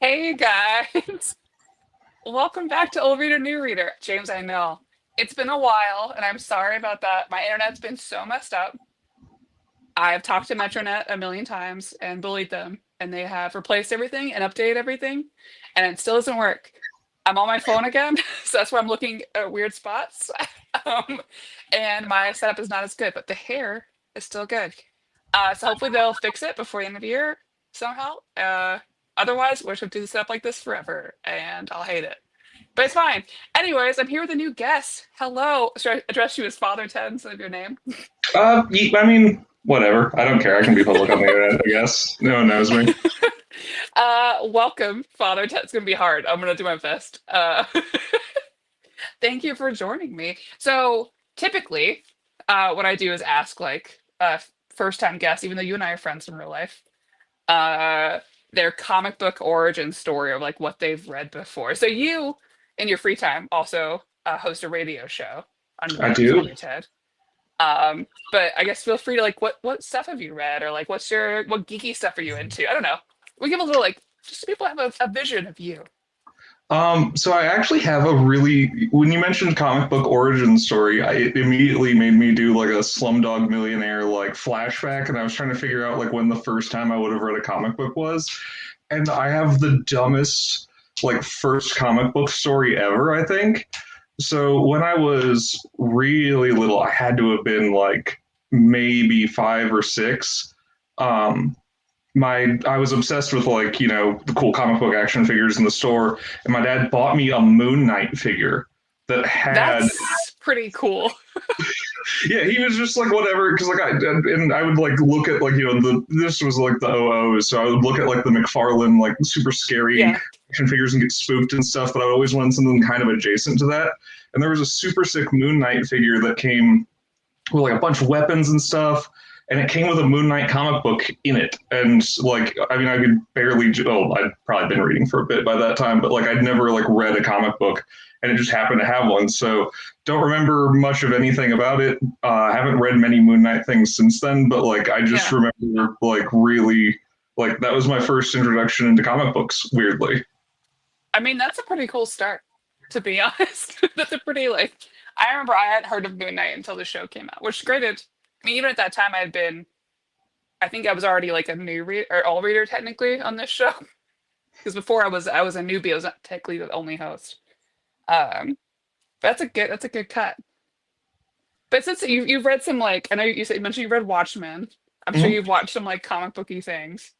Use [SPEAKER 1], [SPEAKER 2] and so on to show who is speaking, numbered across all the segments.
[SPEAKER 1] Hey guys, welcome back to Old Reader New Reader. James, I know it's been a while, and I'm sorry about that. My internet's been so messed up. I've talked to Metronet a million times and bullied them, and they have replaced everything and updated everything, and it still doesn't work. I'm on my phone again, so that's why I'm looking at weird spots. um, and my setup is not as good, but the hair is still good. So hopefully they'll fix it before the end of the year somehow. Otherwise, we'll just have to do the setup like this forever, and I'll hate it. But it's fine. Anyways, I'm here with a new guest. Hello. Should I address you as Father Ted instead of your name?
[SPEAKER 2] I mean, whatever. I don't care. I can be public on the internet, I guess. No one knows me.
[SPEAKER 1] Welcome, Father Ted. It's gonna be hard. I'm gonna do my best. Thank you for joining me. So typically, what I do is ask like first time guests, even though you and I are friends in real life, uh, their comic book origin story of like what they've read before. So you, in your free time, also host a radio show under the
[SPEAKER 2] I
[SPEAKER 1] name
[SPEAKER 2] do.
[SPEAKER 1] Father Ted. But I guess feel free to like what stuff have you read or like what geeky stuff are you into? I don't know. We give a little like just so people have a vision of you.
[SPEAKER 2] So I actually have a really, when you mentioned comic book origin story, it immediately made me do like a Slumdog Millionaire like flashback, and I was trying to figure out like when the first time I would have read a comic book was, and I have the dumbest like first comic book story ever, I think. So when I was really little, I had to have been like maybe 5 or 6. Um, I was obsessed with like the cool comic book action figures in the store, and my dad bought me a Moon Knight figure that had
[SPEAKER 1] That's pretty cool.
[SPEAKER 2] yeah, he was just like whatever, because like I would like look at like the this was like the OOs, so I would look at like the McFarlane like super scary
[SPEAKER 1] Yeah.
[SPEAKER 2] action figures and get spooked and stuff, but I would always want something kind of adjacent to that. And there was a super sick Moon Knight figure that came with like a bunch of weapons and stuff, and it came with a Moon Knight comic book in it. And like, I mean, I could barely. Oh, I'd probably been reading for a bit by that time, but like, I'd never like read a comic book, and it just happened to have one. So don't remember much of anything about it. I haven't read many Moon Knight things since then, but like, I just
[SPEAKER 1] Yeah.
[SPEAKER 2] remember like really like that was my first introduction into comic books. Weirdly,
[SPEAKER 1] I mean, that's a pretty cool start, to be honest. That's a pretty like I remember I hadn't heard of Moon Knight until the show came out, which granted, I mean, even at that time I had been I think I was already like a new reader or all reader technically on this show. Because before I was a newbie, I was not technically the only host. Um, but that's a good cut. But since you've read some like I know you mentioned you read Watchmen. I'm sure
[SPEAKER 2] mm-hmm.
[SPEAKER 1] you've watched some like comic booky things.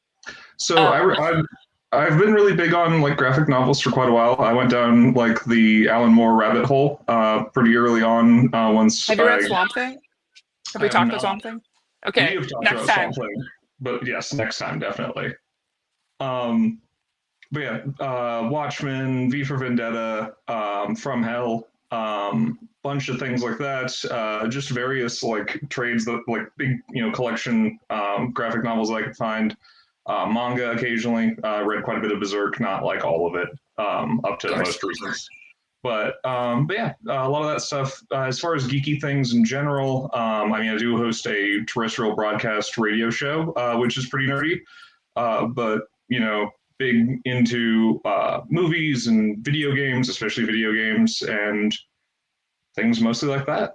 [SPEAKER 2] So
[SPEAKER 1] Um,
[SPEAKER 2] I've been really big on like graphic novels for quite a while. I went down like the Alan Moore rabbit hole pretty early on. Once
[SPEAKER 1] have you read Swamp Thing? Have
[SPEAKER 2] I
[SPEAKER 1] we
[SPEAKER 2] have
[SPEAKER 1] talked about
[SPEAKER 2] not.
[SPEAKER 1] Swamp Thing?
[SPEAKER 2] We
[SPEAKER 1] Okay,
[SPEAKER 2] have talked
[SPEAKER 1] next
[SPEAKER 2] about Swamp
[SPEAKER 1] time.
[SPEAKER 2] Thing, but yes, next time definitely. Um, but yeah, Watchmen, V for Vendetta, From Hell, bunch of things like that. Just various like trades that like big collection graphic novels that I could find. Manga occasionally. Read quite a bit of Berserk, not like all of it, up
[SPEAKER 1] Of
[SPEAKER 2] to the
[SPEAKER 1] course.
[SPEAKER 2] most recent. But yeah, a lot of that stuff. As far as geeky things in general, I mean, I do host a terrestrial broadcast radio show, which is pretty nerdy. But big into movies and video games, especially video games and things mostly like that.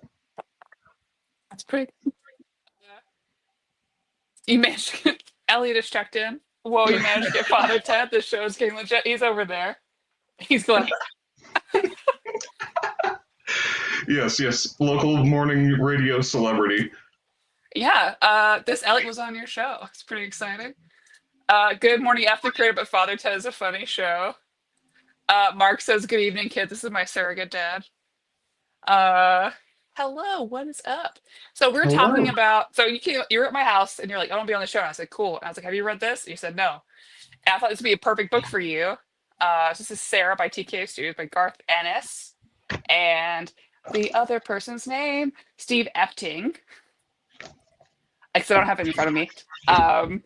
[SPEAKER 1] That's pretty. You managed to get Elliot is checked in. Whoa, you managed to get Father Ted. This show's getting legit. He's over there. He's going,
[SPEAKER 2] Yes, yes, local morning radio celebrity.
[SPEAKER 1] yeah, this Elliot was on your show. It's pretty exciting. Good morning, after creator, but Father Ted is a funny show. Mark says, good evening, kid. This is my surrogate dad. Uh, hello, what is up? So we're talking
[SPEAKER 2] Hello.
[SPEAKER 1] about, so you're at my house and you're like, I want to be on the show. And I said, cool. And I was like, have you read this? And you said, no. And I thought this would be a perfect book for you. This is Sara by TKO Studios by Garth Ennis. And the other person's name, Steve Epting. Because I don't have it in front of me. Um,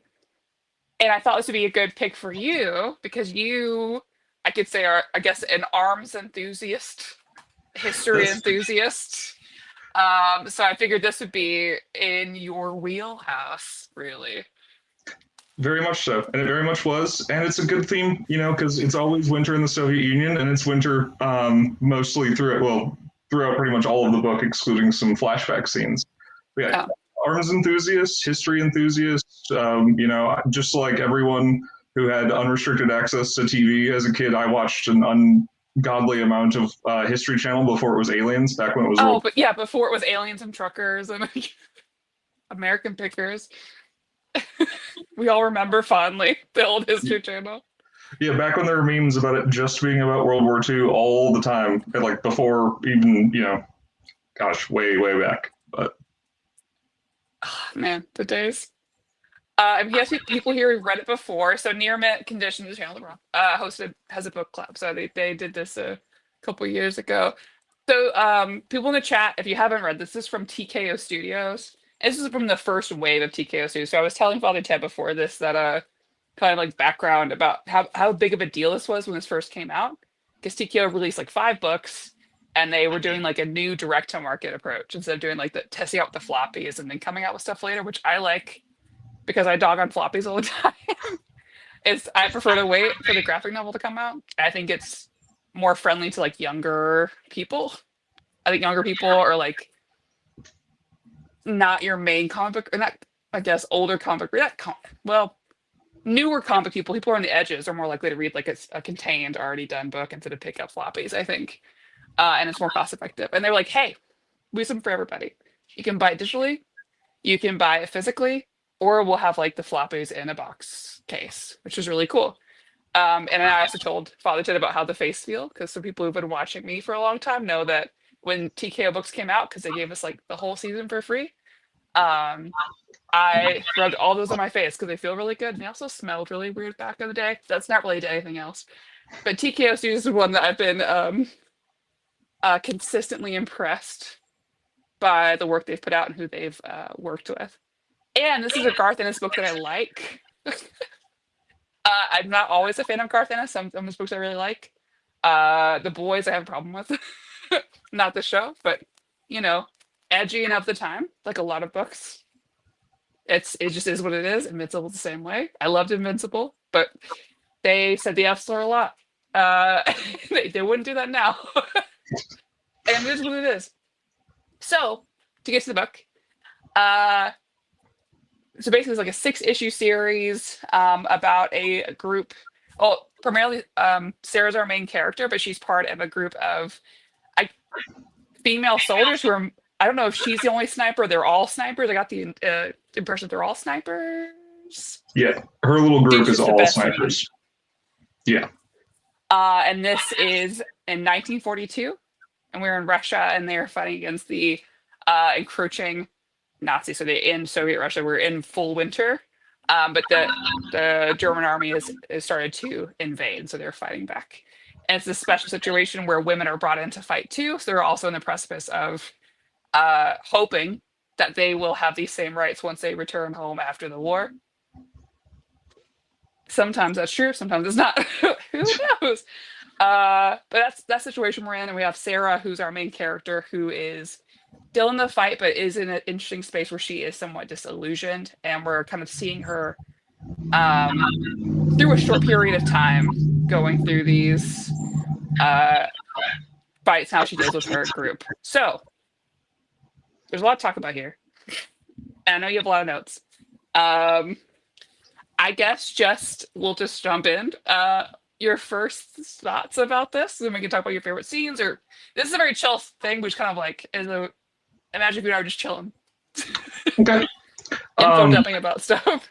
[SPEAKER 1] and I thought this would be a good pick for you because you, I could say, are, I guess, an arms enthusiast, history
[SPEAKER 2] That's
[SPEAKER 1] enthusiast. So I figured this would be in your wheelhouse, really.
[SPEAKER 2] Very much so, and it very much was, and it's a good theme, you know, because it's always winter in the Soviet Union, and it's winter mostly throughout pretty much all of the book, excluding some flashback scenes. But yeah,
[SPEAKER 1] Yeah.
[SPEAKER 2] arms enthusiasts, history enthusiasts, you know, just like everyone who had unrestricted access to TV as a kid, I watched an ungodly amount of History Channel before it was Aliens, back when it was
[SPEAKER 1] Oh,
[SPEAKER 2] World.
[SPEAKER 1] but yeah, before it was aliens and truckers and American pickers. We all remember fondly the old History Channel.
[SPEAKER 2] Yeah, back when there were memes about it just being about World War II all the time, and like before even, you know, gosh, way, way back. But
[SPEAKER 1] Man, the days. And he has people here who've read it before. So Near Mint Condition, the channel, has a book club. So they did this a couple years ago. So people in the chat, if you haven't read this is from TKO Studios. This is from the first wave of TKO Studios. So I was telling Father Ted before this that kind of like background about how big of a deal this was when this first came out. Because TKO released like 5 books and they were doing like a new direct to market approach instead of doing like the testing out with the floppies and then coming out with stuff later, which I like because I dog on floppies all the time. Is I prefer to wait for the graphic novel to come out. I think it's more friendly to like younger people. I think younger people are like not your main comic book, or not. I guess older comic book, well, newer comic people who are on the edges are more likely to read like a contained, already done book instead of pick up floppies. I think, and it's more cost effective. And they're like, hey, we have something for everybody. You can buy it digitally, you can buy it physically, or we'll have like the floppies in a box case, which is really cool. And I also told Father Ted about how the face feel because some people who've been watching me for a long time know that when TKO books came out, because they gave us like the whole season for free, um, I rubbed all those on my face because they feel really good and they also smelled really weird back in the day. That's not related to anything else. But TKO Studios is one that I've been consistently impressed by the work they've put out and who they've worked with. And this is a Garth Ennis book that I like. I'm not always a fan of Garth Ennis. Some of his books I really like. The Boys I have a problem with. Not the show, but you know, edgy and of the time, like a lot of books. It just is what it is. Invincible's the same way. I loved Invincible, but they said the F slur a lot. Uh, they wouldn't do that now. And it is what it is. So to get to the book, uh, so basically it's like a 6-issue series about a group. Well, primarily Sarah's our main character, but she's part of a group of I, female soldiers who are. I don't know if she's the only sniper. They're all snipers. I got the impression they're all snipers.
[SPEAKER 2] yeah, her little group
[SPEAKER 1] She's
[SPEAKER 2] is
[SPEAKER 1] just the
[SPEAKER 2] all
[SPEAKER 1] best one.
[SPEAKER 2] snipers. Yeah.
[SPEAKER 1] And this is in 1942, and we're in Russia, and they're fighting against the encroaching Nazis. So they're in Soviet Russia. We're in full winter, but the German army has started to invade, so they're fighting back. And it's a special situation where women are brought in to fight too. So they're also in the precipice of hoping that they will have these same rights once they return home after the war. Sometimes that's true, sometimes it's not. Who knows? But that's that situation we're in, and we have Sarah, who's our main character, who is still in the fight, but is in an interesting space where she is somewhat disillusioned, and we're kind of seeing her through a short period of time going through these fights, how she deals with her group. So there's a lot to talk about here. And I know you have a lot of notes. I guess we'll just jump in. Your first thoughts about this, and we can talk about your favorite scenes. Or this is a very chill thing, which kind of like imagine if you and I were just chilling,
[SPEAKER 2] Okay.
[SPEAKER 1] info dumping about stuff.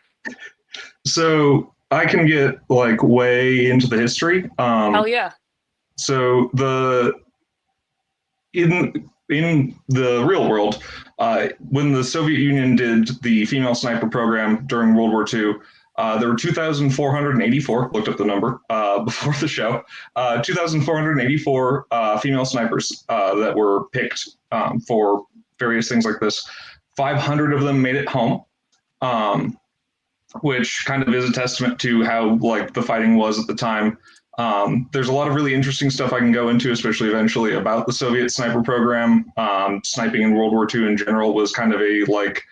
[SPEAKER 2] So I can get like way into the history.
[SPEAKER 1] Hell yeah!
[SPEAKER 2] So in the real world, when the Soviet Union did the female sniper program during World War II, there were 2,484, looked up the number before the show, 2,484 female snipers that were picked for various things like this. 500 of them made it home, which kind of is a testament to how like the fighting was at the time. There's a lot of really interesting stuff I can go into, especially eventually about the Soviet sniper program. Sniping in World War II in general was kind of a like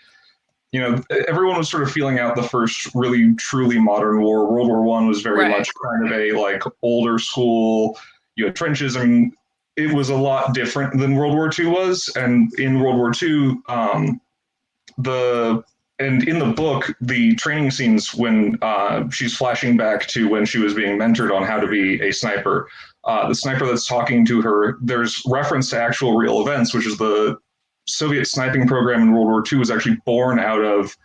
[SPEAKER 2] you know, everyone was sort of feeling out the first really truly modern war. World War One was very
[SPEAKER 1] Right.
[SPEAKER 2] much kind of a like older school. You had trenches. I mean, it was a lot different than World War Two was. And in World War Two, the and in the book, the training scenes when she's flashing back to when she was being mentored on how to be a sniper. The sniper that's talking to her, there's reference to actual real events, which is the Soviet sniping program in World War II was actually born out of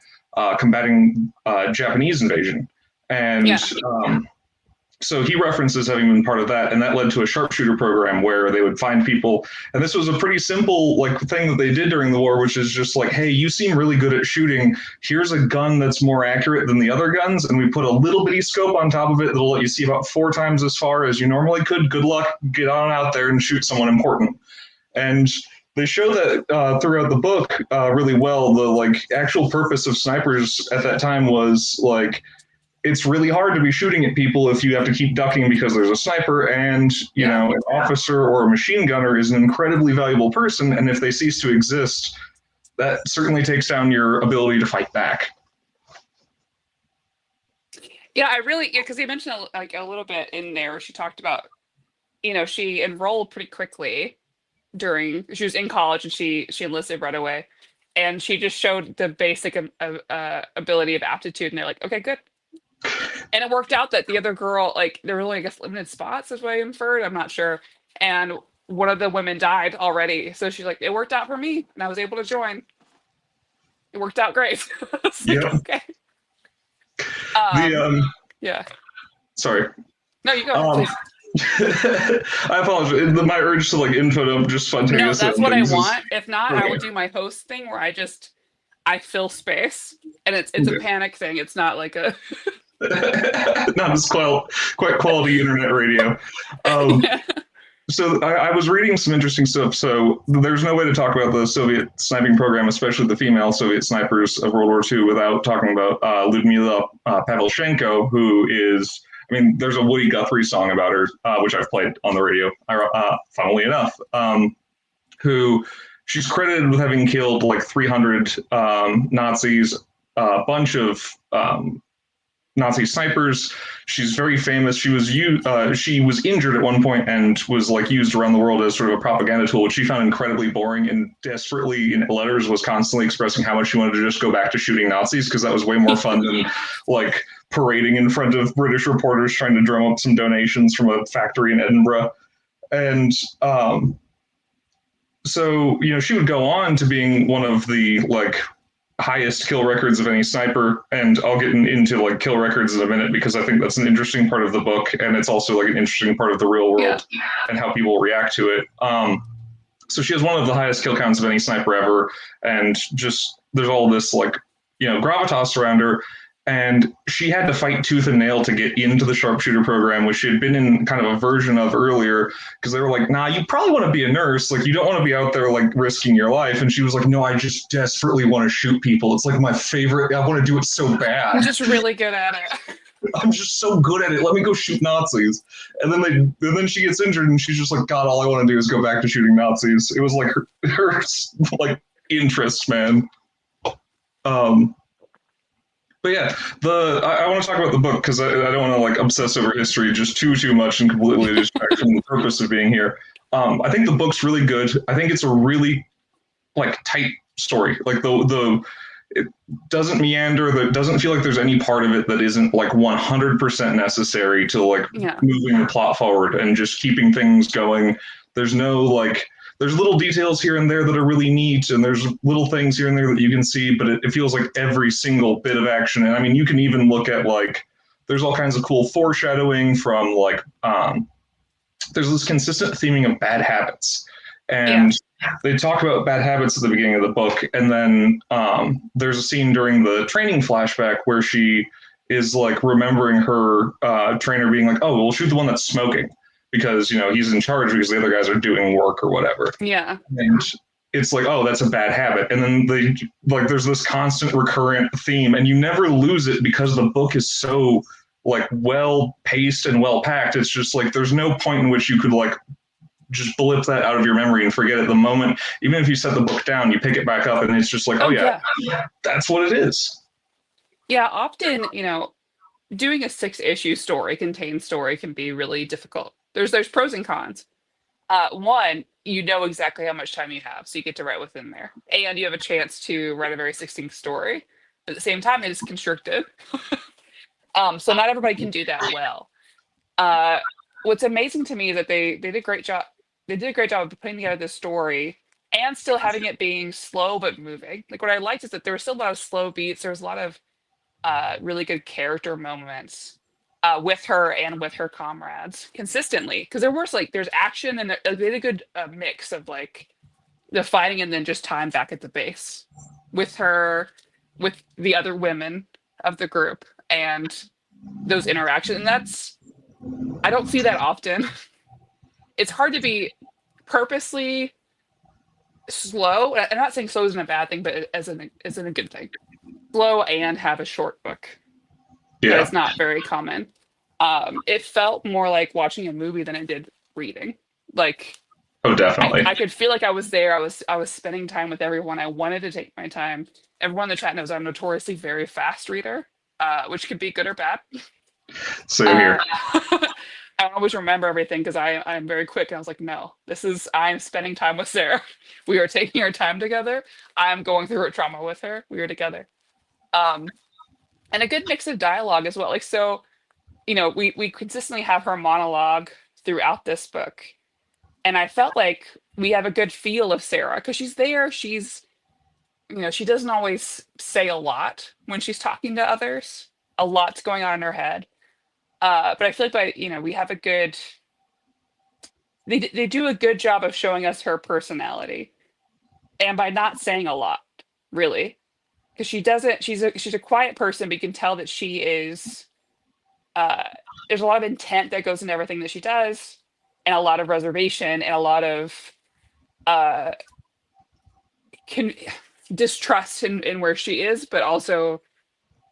[SPEAKER 2] combating Japanese invasion. And
[SPEAKER 1] Yeah.
[SPEAKER 2] so he references having been part of that, and that led to a sharpshooter program where they would find people. And this was a pretty simple like thing that they did during the war, which is just like, hey, you seem really good at shooting. Here's a gun that's more accurate than the other guns, and we put a little bitty scope on top of it that'll let you see about 4 times as far as you normally could. Good luck, get on out there and shoot someone important. And they show that throughout the book really well. The like actual purpose of snipers at that time was like it's really hard to be shooting at people if you have to keep ducking because there's a sniper, and you know an officer or a machine gunner is an incredibly valuable person, and if they cease to exist, that certainly takes down your ability to fight back.
[SPEAKER 1] Yeah, I really, yeah, because you mentioned like a little bit in there where she talked about, she enrolled pretty quickly during, she was in college and she enlisted right away. And she just showed the basic ability of aptitude. And they're like, okay, good. And it worked out that the other girl, like, there were only, I guess, limited spots, is what I inferred. I'm not sure. And one of the women died already. So she's like, it worked out for me. And I was able to join. It worked out great. It's like,
[SPEAKER 2] Yeah.
[SPEAKER 1] okay.
[SPEAKER 2] The
[SPEAKER 1] Yeah.
[SPEAKER 2] sorry.
[SPEAKER 1] No, you go, please.
[SPEAKER 2] I apologize. My urge to like info dump just
[SPEAKER 1] No,
[SPEAKER 2] spontaneous.
[SPEAKER 1] that's what I
[SPEAKER 2] things
[SPEAKER 1] want. If not, I
[SPEAKER 2] okay.
[SPEAKER 1] would do my host thing where I fill space, and it's a
[SPEAKER 2] Okay.
[SPEAKER 1] panic thing. It's not like a
[SPEAKER 2] Not as quite quality internet radio.
[SPEAKER 1] yeah.
[SPEAKER 2] So I was reading some interesting stuff. So there's no way to talk about the Soviet sniping program, especially the female Soviet snipers of World War II, without talking about Lyudmila Pavlyuchenko, who is, I mean, there's a Woody Guthrie song about her, which I've played on the radio, funnily enough, who she's credited with having killed like 300 Nazis, a bunch of Nazi snipers. She's very famous. She was injured at one point and was like used around the world as sort of a propaganda tool, which she found incredibly boring, and desperately in letters was constantly expressing how much she wanted to just go back to shooting Nazis because that was way more fun than like parading in front of British reporters trying to drum up some donations from a factory in Edinburgh. And so she would go on to being one of the like highest kill records of any sniper, and I'll get into like kill records in a minute because I think that's an interesting part of the book, and it's also like an interesting part of the real world and how people react to it. So she has one of the highest kill counts of any sniper ever, and just there's all this like gravitas around her, and she had to fight tooth and nail to get into the sharpshooter program, which she had been in kind of a version of earlier, because they were like, nah, you probably want to be a nurse. Like, you don't want to be out there, like, risking your life. And she was like, no, I just desperately want to shoot people. It's like my favorite. I want to do it so bad.
[SPEAKER 1] I'm just really good at it.
[SPEAKER 2] I'm just so good at it. Let me go shoot Nazis. And then she gets injured, and she's just like, God, all I want to do is go back to shooting Nazis. It was like her like interest, man. But yeah, I want to talk about the book because I don't want to like obsess over history just too much and completely distract from the purpose of being here. I think the book's really good. I think it's a really like tight story. Like it doesn't meander. That doesn't feel like there's any part of it that isn't like 100% necessary to like moving the plot forward and just keeping things going. There's no like. There's little details here and there that are really neat, and there's little things here and there that you can see, but it feels like every single bit of action. And I mean, you can even look at like, there's all kinds of cool foreshadowing from like, there's this consistent theming of bad habits. And they talk about bad habits at the beginning of the book. And then there's a scene during the training flashback where she is like remembering her trainer being like, oh, we'll shoot the one that's smoking, because he's in charge because the other guys are doing work or whatever.
[SPEAKER 1] Yeah.
[SPEAKER 2] And it's like, oh, that's a bad habit. And then there's this constant recurrent theme, and you never lose it because the book is so like well paced and well packed. It's just like there's no point in which you could like just blip that out of your memory and forget it the moment. Even if you set the book down, you pick it back up and it's just like, oh yeah, that's what it is.
[SPEAKER 1] Yeah, often, doing a 6-issue story, contained story can be really difficult. There's pros and cons. One, you know exactly how much time you have, so you get to write within there, and you have a chance to write a very succinct story. But at the same time, it is constricted. So not everybody can do that well. Uh, what's amazing to me is that they did a great job. They did a great job of putting together this story and still having it being slow but moving. Like what I liked is that there was still a lot of slow beats. There was a lot of really good character moments with her and with her comrades consistently. Because there's action and they did a good mix of like the fighting and then just time back at the base with her, with the other women of the group and those interactions. And I don't see that often. It's hard to be purposely slow. I'm not saying slow isn't a bad thing, but as in a good thing. Slow and have a short book. That
[SPEAKER 2] Yeah.
[SPEAKER 1] is not very common. It felt more like watching a movie than it did reading. Like
[SPEAKER 2] Oh, definitely.
[SPEAKER 1] I could feel like I was there. I was spending time with everyone. I wanted to take my time. Everyone in the chat knows I'm notoriously very fast reader, which could be good or bad.
[SPEAKER 2] Same
[SPEAKER 1] Uh,
[SPEAKER 2] here.
[SPEAKER 1] I don't always remember everything because I'm very quick. And I was like, no, I'm spending time with Sarah. We are taking our time together. I'm going through her trauma with her. We are together. Um, and a good mix of dialogue as well. Like so, we consistently have her monologue throughout this book, and I felt like we have a good feel of Sarah because she's there. She doesn't always say a lot when she's talking to others. A lot's going on in her head. But I feel like we have a good. They do a good job of showing us her personality, and by not saying a lot, really, because she doesn't. She's a quiet person, but you can tell that she is. Uh, there's a lot of intent that goes into everything that she does, and a lot of reservation, and a lot of uh, con- distrust in where she is, but also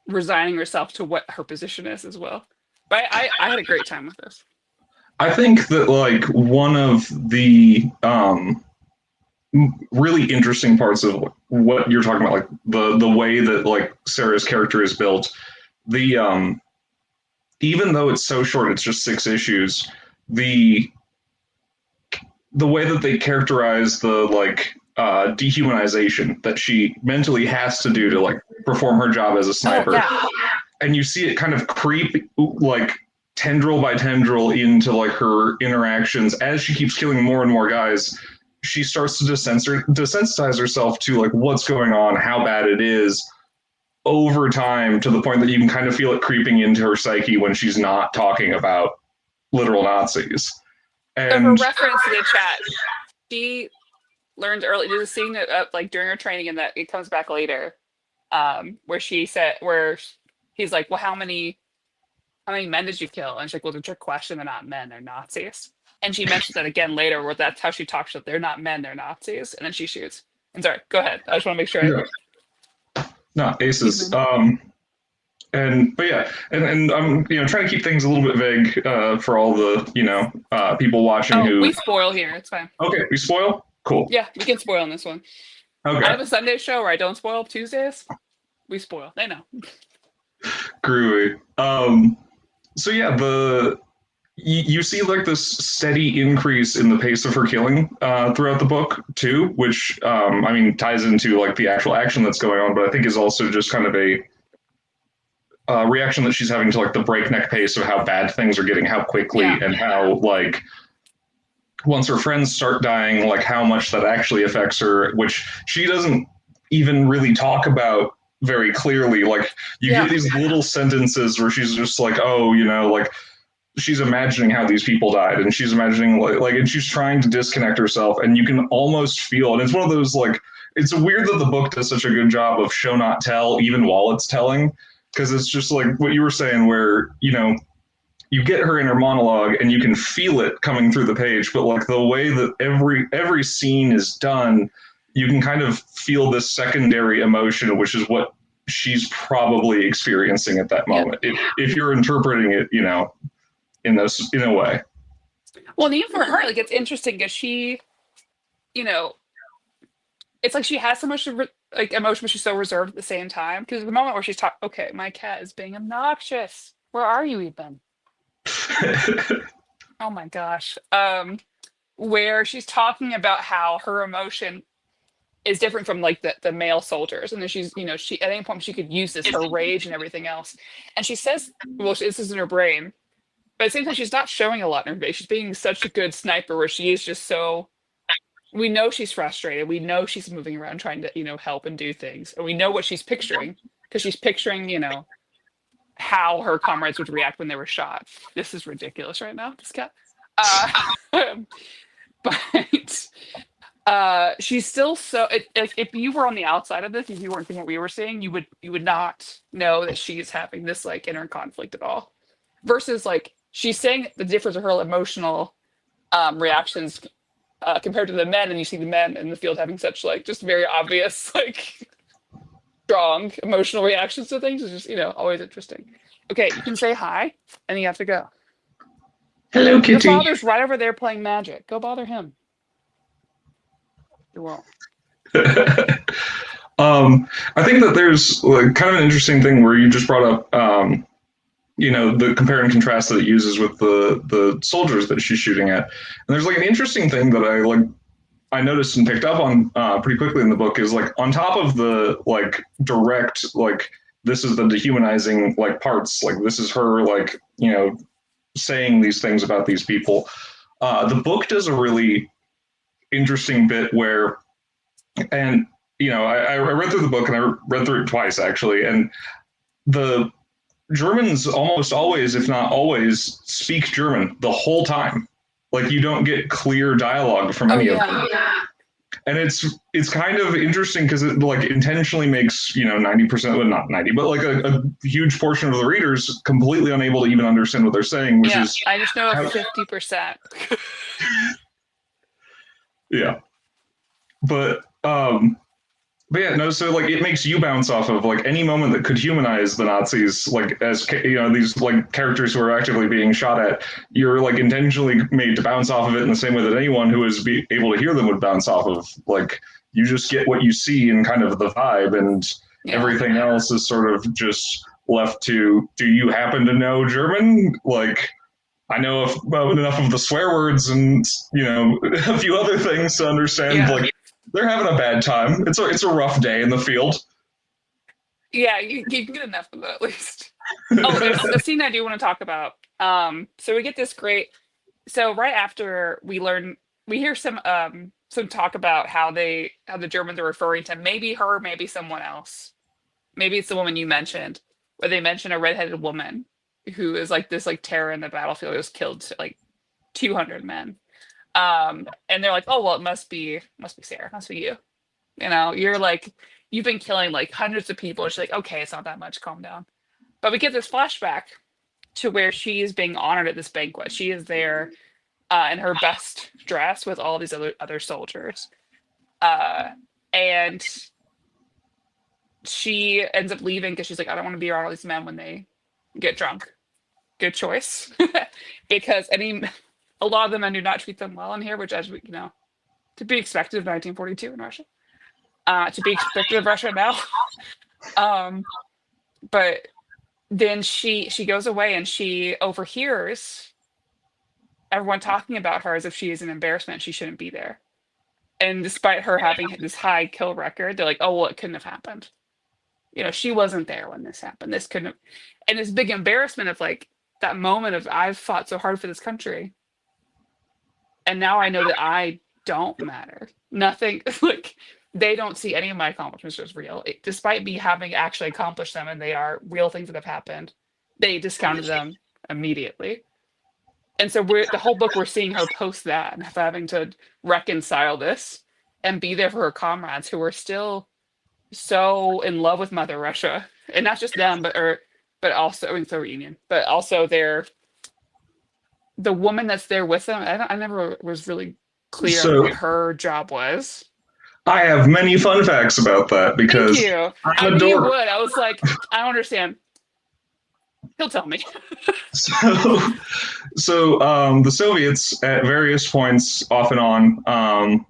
[SPEAKER 1] resigning herself to what her position is as well. But I had a great time with this.
[SPEAKER 2] I think that like one of the really interesting parts of what you're talking about, like the way that like Sarah's character is built, the even though it's so short, it's just 6 issues. The the way that they characterize the like dehumanization that she mentally has to do to like perform her job as a sniper, and you see it kind of creep like tendril by tendril into like her interactions as she keeps killing more and more guys. She starts to desensitize herself to like what's going on, how bad it is over time, to the point that you can kind of feel it creeping into her psyche when she's not talking about literal Nazis.
[SPEAKER 1] So for
[SPEAKER 2] And
[SPEAKER 1] reference to the chat, she learned early. There's a scene that, like during her training, and that it comes back later, where he's like, "Well, how many men did you kill?" And she's like, "Well, it's a trick question. They're not men. They're Nazis." And she mentions that again later, where that's how she talks. They're not men. They're Nazis. And then she shoots. And sorry, go ahead. I just want to make sure.
[SPEAKER 2] no aces. But yeah, and I'm trying to keep things a little bit vague for all the people watching who.
[SPEAKER 1] We spoil here. It's fine.
[SPEAKER 2] Okay, we spoil. Cool.
[SPEAKER 1] Yeah, we can spoil on this one.
[SPEAKER 2] Okay.
[SPEAKER 1] I have a Sunday show where I don't spoil. Tuesdays, we spoil. They know.
[SPEAKER 2] Groovy. So yeah, you see like this steady increase in the pace of her killing throughout the book too, which ties into like the actual action that's going on, but I think is also just kind of a reaction that she's having to like the breakneck pace of how bad things are getting, how quickly, and how like once her friends start dying, like how much that actually affects her, which she doesn't even really talk about very clearly. Like you get these little sentences where she's just like, oh, like she's imagining how these people died, and she's imagining and she's trying to disconnect herself, and you can almost feel, and it's one of those like, it's weird that the book does such a good job of show not tell even while it's telling, because it's just like what you were saying where you get her in her monologue and you can feel it coming through the page, but like the way that every scene is done, you can kind of feel this secondary emotion, which is what she's probably experiencing at that moment, if you're interpreting it in a way.
[SPEAKER 1] Well, and even for her, like it's interesting because she, you know, it's like she has so much like emotion, but she's so reserved at the same time. Because the moment where she's talking, okay, my cat is being obnoxious. Where are you even? Oh my gosh. Where she's talking about how her emotion is different from like the male soldiers, and then she's, she at any point she could use this her rage and everything else, and she says, well, this is in her brain, but at the same time she's not showing a lot in her face. She's being such a good sniper where she is just so. We know she's frustrated. We know she's moving around trying to, help and do things. And we know what she's picturing because she's picturing, how her comrades would react when they were shot. This is ridiculous right now, this cat. Uh, but she's still so. If you were on the outside of this, if you weren't seeing what we were seeing, you would not know that she's having this like inner conflict at all. Versus like she's saying the difference of her emotional reactions compared to the men, and you see the men in the field having such like just very obvious like strong emotional reactions to things. Is just always interesting. Okay, you can say hi, and you have to go.
[SPEAKER 2] Hello,
[SPEAKER 1] Your
[SPEAKER 2] Kitty.
[SPEAKER 1] father's right over there playing magic. Go bother him. You won't.
[SPEAKER 2] I think that there's like, kind of an interesting thing where you just brought up, the compare and contrast that it uses with the soldiers that she's shooting at. And there's like an interesting thing that I noticed and picked up on pretty quickly in the book is like on top of the like direct like this is the dehumanizing like parts, like this is her like saying these things about these people. The book does a really interesting bit where, and I read through the book and I read through it twice actually, and the Germans almost always, if not always, speak German the whole time. Like you don't get clear dialogue from
[SPEAKER 1] Oh
[SPEAKER 2] any of them.
[SPEAKER 1] yeah.
[SPEAKER 2] And it's kind of interesting because it like intentionally makes 90%, well not 90, but like a huge portion of the readers completely unable to even understand what they're saying, which
[SPEAKER 1] Yeah,
[SPEAKER 2] is
[SPEAKER 1] I just know
[SPEAKER 2] how,
[SPEAKER 1] 50%.
[SPEAKER 2] yeah. But but yeah, no. So like, it makes you bounce off of like any moment that could humanize the Nazis, like as these like characters who are actively being shot at. You're like intentionally made to bounce off of it in the same way that anyone who is able to hear them would bounce off of. Like you just get what you see and kind of the vibe, and
[SPEAKER 1] Yeah.
[SPEAKER 2] everything else is sort of just left to. Do you happen to know German? Like I know enough of the swear words and a few other things to understand
[SPEAKER 1] Yeah.
[SPEAKER 2] like they're having a bad time. It's a rough day in the field.
[SPEAKER 1] Yeah, you can get enough of that at least. Oh, there's a scene I do want to talk about. So we get this great. So right after we hear some talk about how the Germans are referring to maybe her, maybe someone else. Maybe it's the woman you mentioned, where they mention a redheaded woman who is like this like terror in the battlefield who was killed like 200 men. And they're like, oh well, it must be Sarah, must be you. You're like, you've been killing like hundreds of people. She's like, okay, it's not that much, calm down. But we get this flashback to where she is being honored at this banquet. She is there in her best dress with all these other soldiers. Uh, and she ends up leaving because she's like, I don't want to be around all these men when they get drunk. Good choice. Because a lot of the men do not treat them well in here, which as we to be expected of 1942 in Russia. To be expected of Russia now. Um, but then she goes away and she overhears everyone talking about her as if she is an embarrassment. She shouldn't be there. And despite her having this high kill record, they're like, oh well, it couldn't have happened. She wasn't there when this happened. This couldn't have. And this big embarrassment of like that moment of I've fought so hard for this country, and now I know that I don't matter. Nothing like they don't see any of my accomplishments as real, despite me having actually accomplished them, and they are real things that have happened. They discounted them immediately, and so the whole book we're seeing her post that and having to reconcile this and be there for her comrades who are still so in love with Mother Russia, and not just them, but also in the reunion, but also the woman that's there with them. I never was really clear on
[SPEAKER 2] So
[SPEAKER 1] what her job was.
[SPEAKER 2] I have many fun facts about that
[SPEAKER 1] Thank
[SPEAKER 2] because
[SPEAKER 1] you. I
[SPEAKER 2] I'm a
[SPEAKER 1] knew you
[SPEAKER 2] dork.
[SPEAKER 1] would. I was like, I don't understand. He'll tell me.
[SPEAKER 2] So, so the Soviets, at various points, off and on,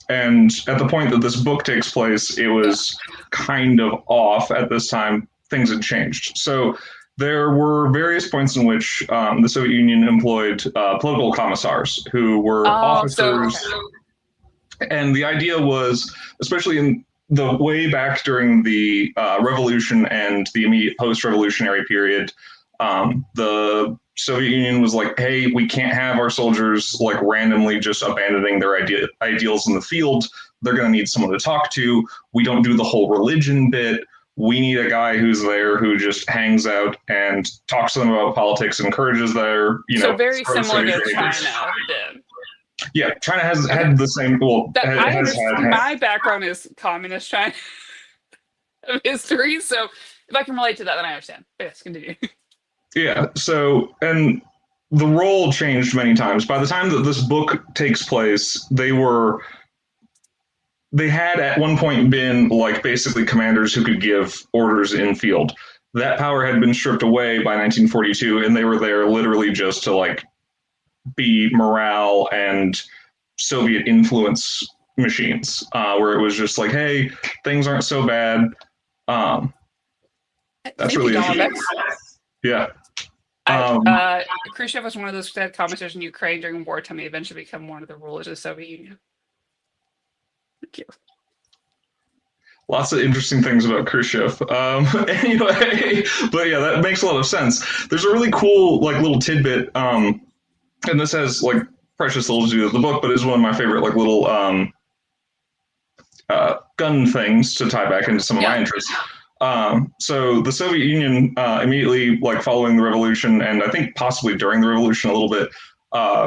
[SPEAKER 2] and at the point that this book takes place, it was kind of off at this time. Things had changed. So there were various points in which the Soviet Union employed political commissars who were
[SPEAKER 1] Oh, so
[SPEAKER 2] officers. Okay. And the idea was, especially in the way back during the revolution and the immediate post-revolutionary period, the Soviet Union was like, hey, we can't have our soldiers like randomly just abandoning their ideals in the field. They're going to need someone to talk to. We don't do the whole religion bit. We need a guy who's there who just hangs out and talks to them about politics, encourages their,
[SPEAKER 1] so very similar to China did.
[SPEAKER 2] Yeah, China has had the same. Well,
[SPEAKER 1] my background is communist China of history, so if I can relate to that, then I understand. But yes, continue.
[SPEAKER 2] Yeah. So, and the role changed many times. By the time that this book takes place, they had at one point been like basically commanders who could give orders in field. That power had been stripped away by 1942, and they were there literally just to like be morale and Soviet influence machines, where it was just like, hey, things aren't so bad. That's really interesting. Yeah.
[SPEAKER 1] Khrushchev was one of those that had commentators in Ukraine during wartime. He eventually became one of the rulers of the Soviet Union. Thank you.
[SPEAKER 2] Lots of interesting things about Khrushchev. Anyway, but yeah, that makes a lot of sense. There's a really cool like little tidbit, and this has like precious little to do with the book, but is one of my favorite like little gun things to tie back into some of my interests. So the Soviet Union immediately, like following the revolution, and I think possibly during the revolution a little bit,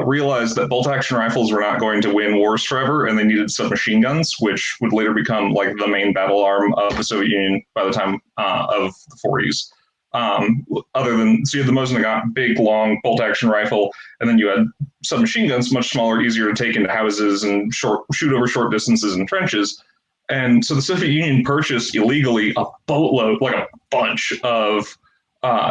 [SPEAKER 2] realized that bolt-action rifles were not going to win wars forever, and they needed submachine guns, which would later become like the main battle arm of the Soviet Union by the time of the 40s. Other than, so you had the Mosin Nagant, big, long bolt-action rifle, and then you had submachine guns, much smaller, easier to take into houses and shoot over short distances in trenches. And so the Soviet Union purchased illegally a boatload, like a bunch of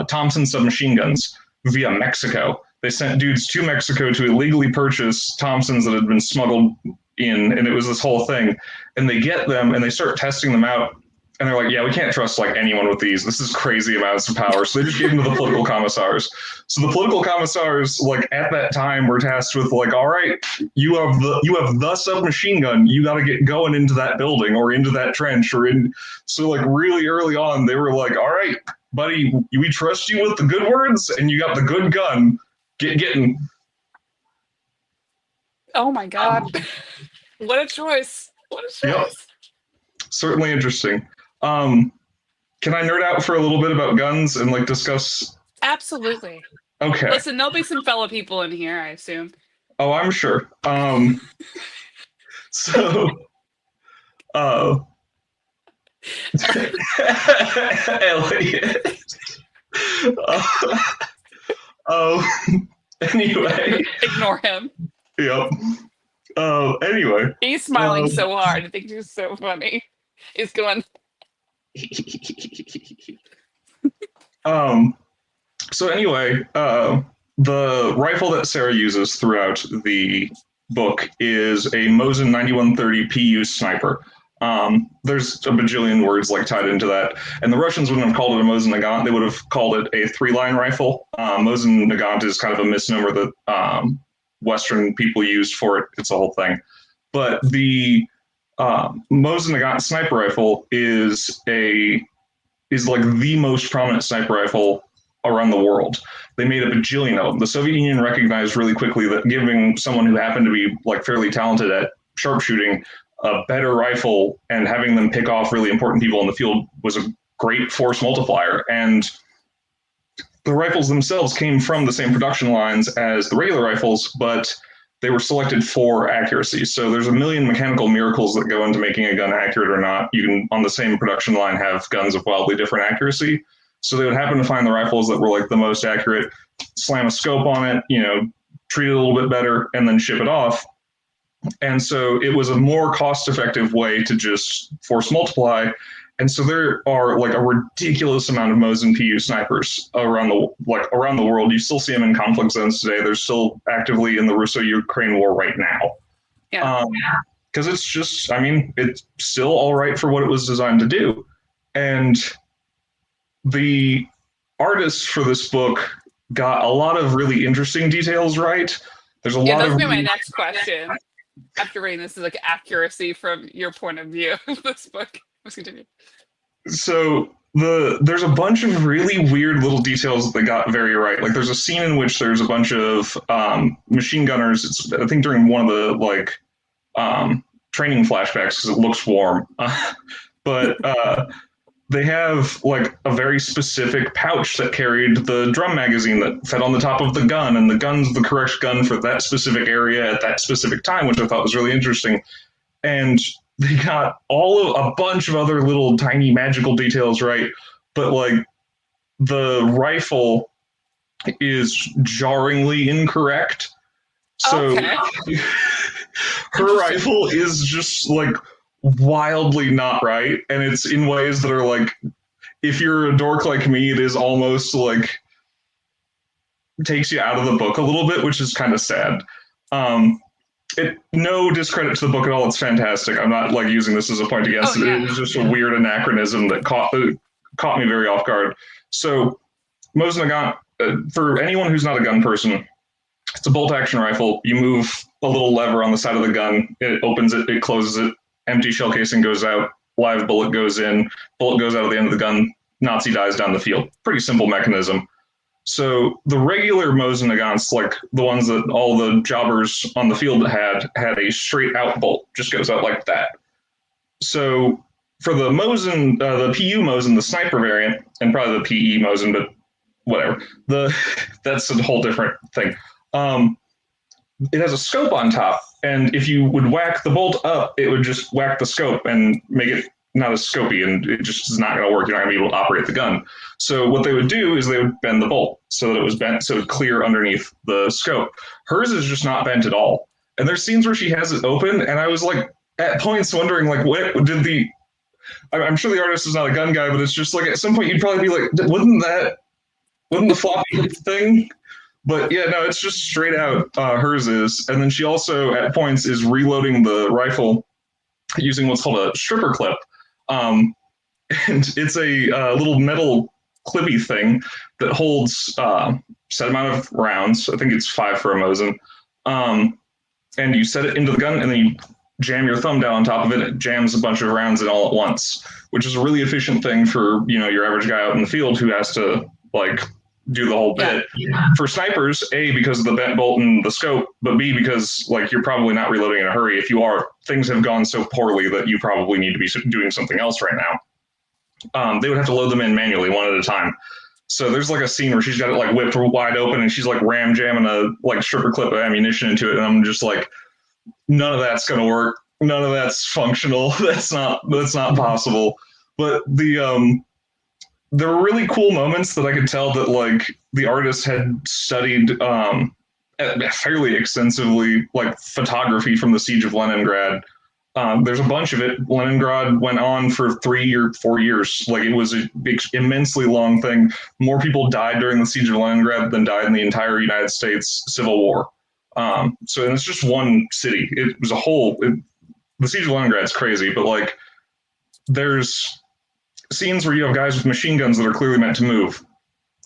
[SPEAKER 2] Thompson submachine guns via Mexico. They sent dudes to Mexico to illegally purchase Thompsons that had been smuggled in, and it was this whole thing. And they get them, and they start testing them out, and they're like, yeah, we can't trust like anyone with these. This is crazy amounts of power. So they just gave them to the political commissars. So the political commissars, like at that time, were tasked with like, all right, you have the submachine gun. You got to get going into that building or into that trench or in. So like really early on, they were like, all right, buddy, we trust you with the good words, and you got the good gun. Getting.
[SPEAKER 1] Oh my God! What a choice! What a choice!
[SPEAKER 2] Yep. Certainly interesting. Can I nerd out for a little bit about guns and like discuss?
[SPEAKER 1] Absolutely.
[SPEAKER 2] Okay.
[SPEAKER 1] Listen, there'll be some fellow people in here, I assume.
[SPEAKER 2] Oh, I'm sure. So, Elliot. Anyway.
[SPEAKER 1] Ignore him.
[SPEAKER 2] Yep. Anyway.
[SPEAKER 1] He's smiling so hard. I think he's so funny. He's going.
[SPEAKER 2] So anyway, the rifle that Sara uses throughout the book is a Mosin 9130 PU sniper. There's a bajillion words like tied into that, and the Russians wouldn't have called it a Mosin Nagant. They would have called it a three-line rifle. Mosin Nagant is kind of a misnomer that Western people used for it. It's a whole thing. But the Mosin Nagant sniper rifle is like the most prominent sniper rifle around the world. They made a bajillion of them. The Soviet Union recognized really quickly that giving someone who happened to be like fairly talented at sharpshooting a better rifle and having them pick off really important people in the field was a great force multiplier. And the rifles themselves came from the same production lines as the regular rifles, but they were selected for accuracy. So there's a million mechanical miracles that go into making a gun accurate or not. You can, on the same production line, have guns of wildly different accuracy. So they would happen to find the rifles that were like the most accurate, slam a scope on it, treat it a little bit better, and then ship it off. And so it was a more cost-effective way to just force multiply. And so there are like a ridiculous amount of Mosin PU snipers around the world. You still see them in conflict zones today. They're still actively in the Russo-Ukraine war right now.
[SPEAKER 1] Yeah.
[SPEAKER 2] Because it's just, I mean, it's still all right for what it was designed to do. And the artists for this book got a lot of really interesting details right. There's a
[SPEAKER 1] Yeah,
[SPEAKER 2] lot
[SPEAKER 1] that's
[SPEAKER 2] of
[SPEAKER 1] gonna be my next question. After reading this is like accuracy from your point of view of this book. Let's continue.
[SPEAKER 2] so there's a bunch of really weird little details that they got very right. Like there's a scene in which there's a bunch of machine gunners. It's I think during one of the training flashbacks because it looks warm, but they have like a very specific pouch that carried the drum magazine that fed on the top of the gun, and the gun's the correct gun for that specific area at that specific time, which I thought was really interesting. And they got a bunch of other little tiny magical details right, but like the rifle is jarringly incorrect. So
[SPEAKER 1] Okay.
[SPEAKER 2] her rifle is just like wildly not right, and it's in ways that are like, if you're a dork like me, it is almost like takes you out of the book a little bit, which is kind of sad. No discredit to the book at all. It's fantastic. I'm not like using this as a point against it.
[SPEAKER 1] Yeah.
[SPEAKER 2] It was just a weird anachronism that caught me very off guard. So, Mosin Nagant, for anyone who's not a gun person, it's a bolt action rifle. You move a little lever on the side of the gun. It opens it. It closes it. Empty shell casing goes out. Live bullet goes in. Bullet goes out of the end of the gun. Nazi dies down the field. Pretty simple mechanism. So the regular Mosin Nagants, like the ones that all the jobbers on the field had a straight out bolt. Just goes out like that. So for the Mosin, the PU Mosin, the sniper variant, and probably the PE Mosin, but whatever. That's a whole different thing. It has a scope on top, and if you would whack the bolt up, it would just whack the scope and make it not as scopy, and it just is not going to work. You're not going to be able to operate the gun. So what they would do is they would bend the bolt so that it was bent, so it would clear underneath the scope. Hers is just not bent at all. And there's scenes where she has it open, and I was like, at points wondering, like, what did the... I'm sure the artist is not a gun guy, but it's just like, at some point you'd probably be like, wouldn't the floppy thing... But yeah, no, it's just straight out hers is. And then she also, at points, is reloading the rifle using what's called a stripper clip. And it's a little metal clippy thing that holds set amount of rounds. I think it's 5 for a Mosin. And you set it into the gun, and then you jam your thumb down on top of it. It jams a bunch of rounds in all at once, which is a really efficient thing for, your average guy out in the field who has to, like, do the whole bit. Yeah. For snipers, A, because of the bent bolt and the scope, but B, because like you're probably not reloading in a hurry. If you are, things have gone so poorly that you probably need to be doing something else right now. They would have to load them in manually one at a time. So there's like a scene where she's got it like whipped wide open and she's like ram jamming a like stripper clip of ammunition into it, and I'm just like, none of that's gonna work. None of that's functional. That's not possible. But there were really cool moments that I could tell that like the artist had studied fairly extensively, like photography from the Siege of Leningrad. There's a bunch of it. Leningrad went on for 3 or 4 years. Like it was an immensely long thing. More people died during the Siege of Leningrad than died in the entire United States Civil War. So and it's just one city. It was a whole. The Siege of Leningrad is crazy, but like there's scenes where you have guys with machine guns that are clearly meant to move,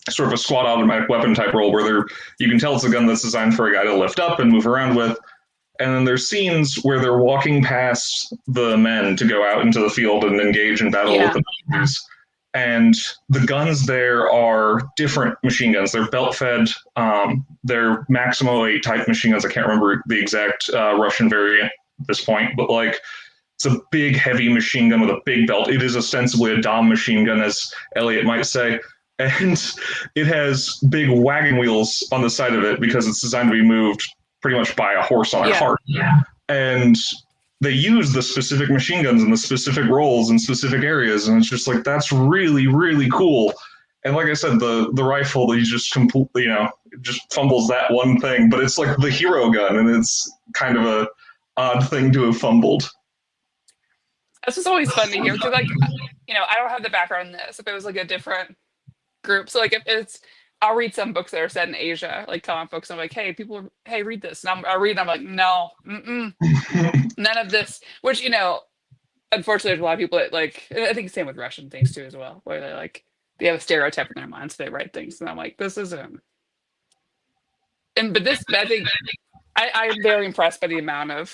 [SPEAKER 2] sort of a squad automatic weapon type role where you can tell it's a gun that's designed for a guy to lift up and move around with. And then there's scenes where they're walking past the men to go out into the field and engage in battle with the Nazis. And the guns there are different machine guns. They're belt fed. They're Maximo 8 type machine guns. I can't remember the exact Russian variant at this point, but like, it's a big, heavy machine gun with a big belt. It is ostensibly a Dom machine gun, as Elliot might say. And it has big wagon wheels on the side of it because it's designed to be moved pretty much by a horse on a cart. Yeah. And they use the specific machine guns in the specific roles in specific areas. And it's just like, that's really, really cool. And like I said, the rifle, he just completely, just fumbles that one thing. But it's like the hero gun, and it's kind of a odd thing to have fumbled.
[SPEAKER 1] That's just always fun to hear. Like, I don't have the background in this. If it was like a different group, so like if it's, I'll read some books that are set in Asia, like comic books. I'm like, hey, people, hey, read this, and I read. And I'm like, no, none of this. Which unfortunately, there's a lot of people that like. I think same with Russian things too, as well, where they have a stereotype in their minds, so they write things, and I'm like, this isn't. And but this, I think, I'm very impressed by the amount of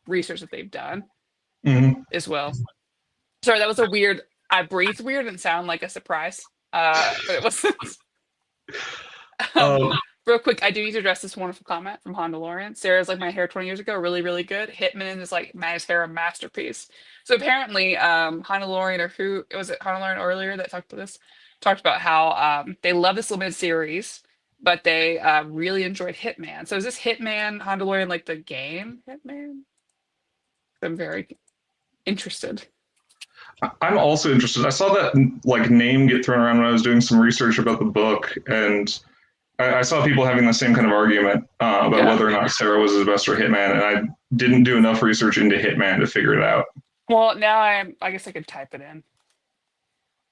[SPEAKER 1] research that they've done
[SPEAKER 2] Mhm.
[SPEAKER 1] as well. Sorry, that was a weird. I breathed weird and sound like a surprise. But it wasn't. um,
[SPEAKER 2] Um,
[SPEAKER 1] real quick, I do need to address this wonderful comment from Honda Lawrence. Sarah's like my hair 20 years ago, really, really good. Hitman is like Maddie's hair, a masterpiece. So apparently, Honda Lawrence, or who was it, Honda Lawrence earlier that talked about this, talked about how they love this limited series, but they really enjoyed Hitman. So is this Hitman Honda Lawrence like the game Hitman? I'm very interested.
[SPEAKER 2] I'm also interested. I saw that like name get thrown around when I was doing some research about the book, and I saw people having the same kind of argument about
[SPEAKER 1] Yeah.
[SPEAKER 2] whether or not Sarah was his best or Hitman, and I didn't do enough research into Hitman to figure it out.
[SPEAKER 1] Well, now I guess I could type it in.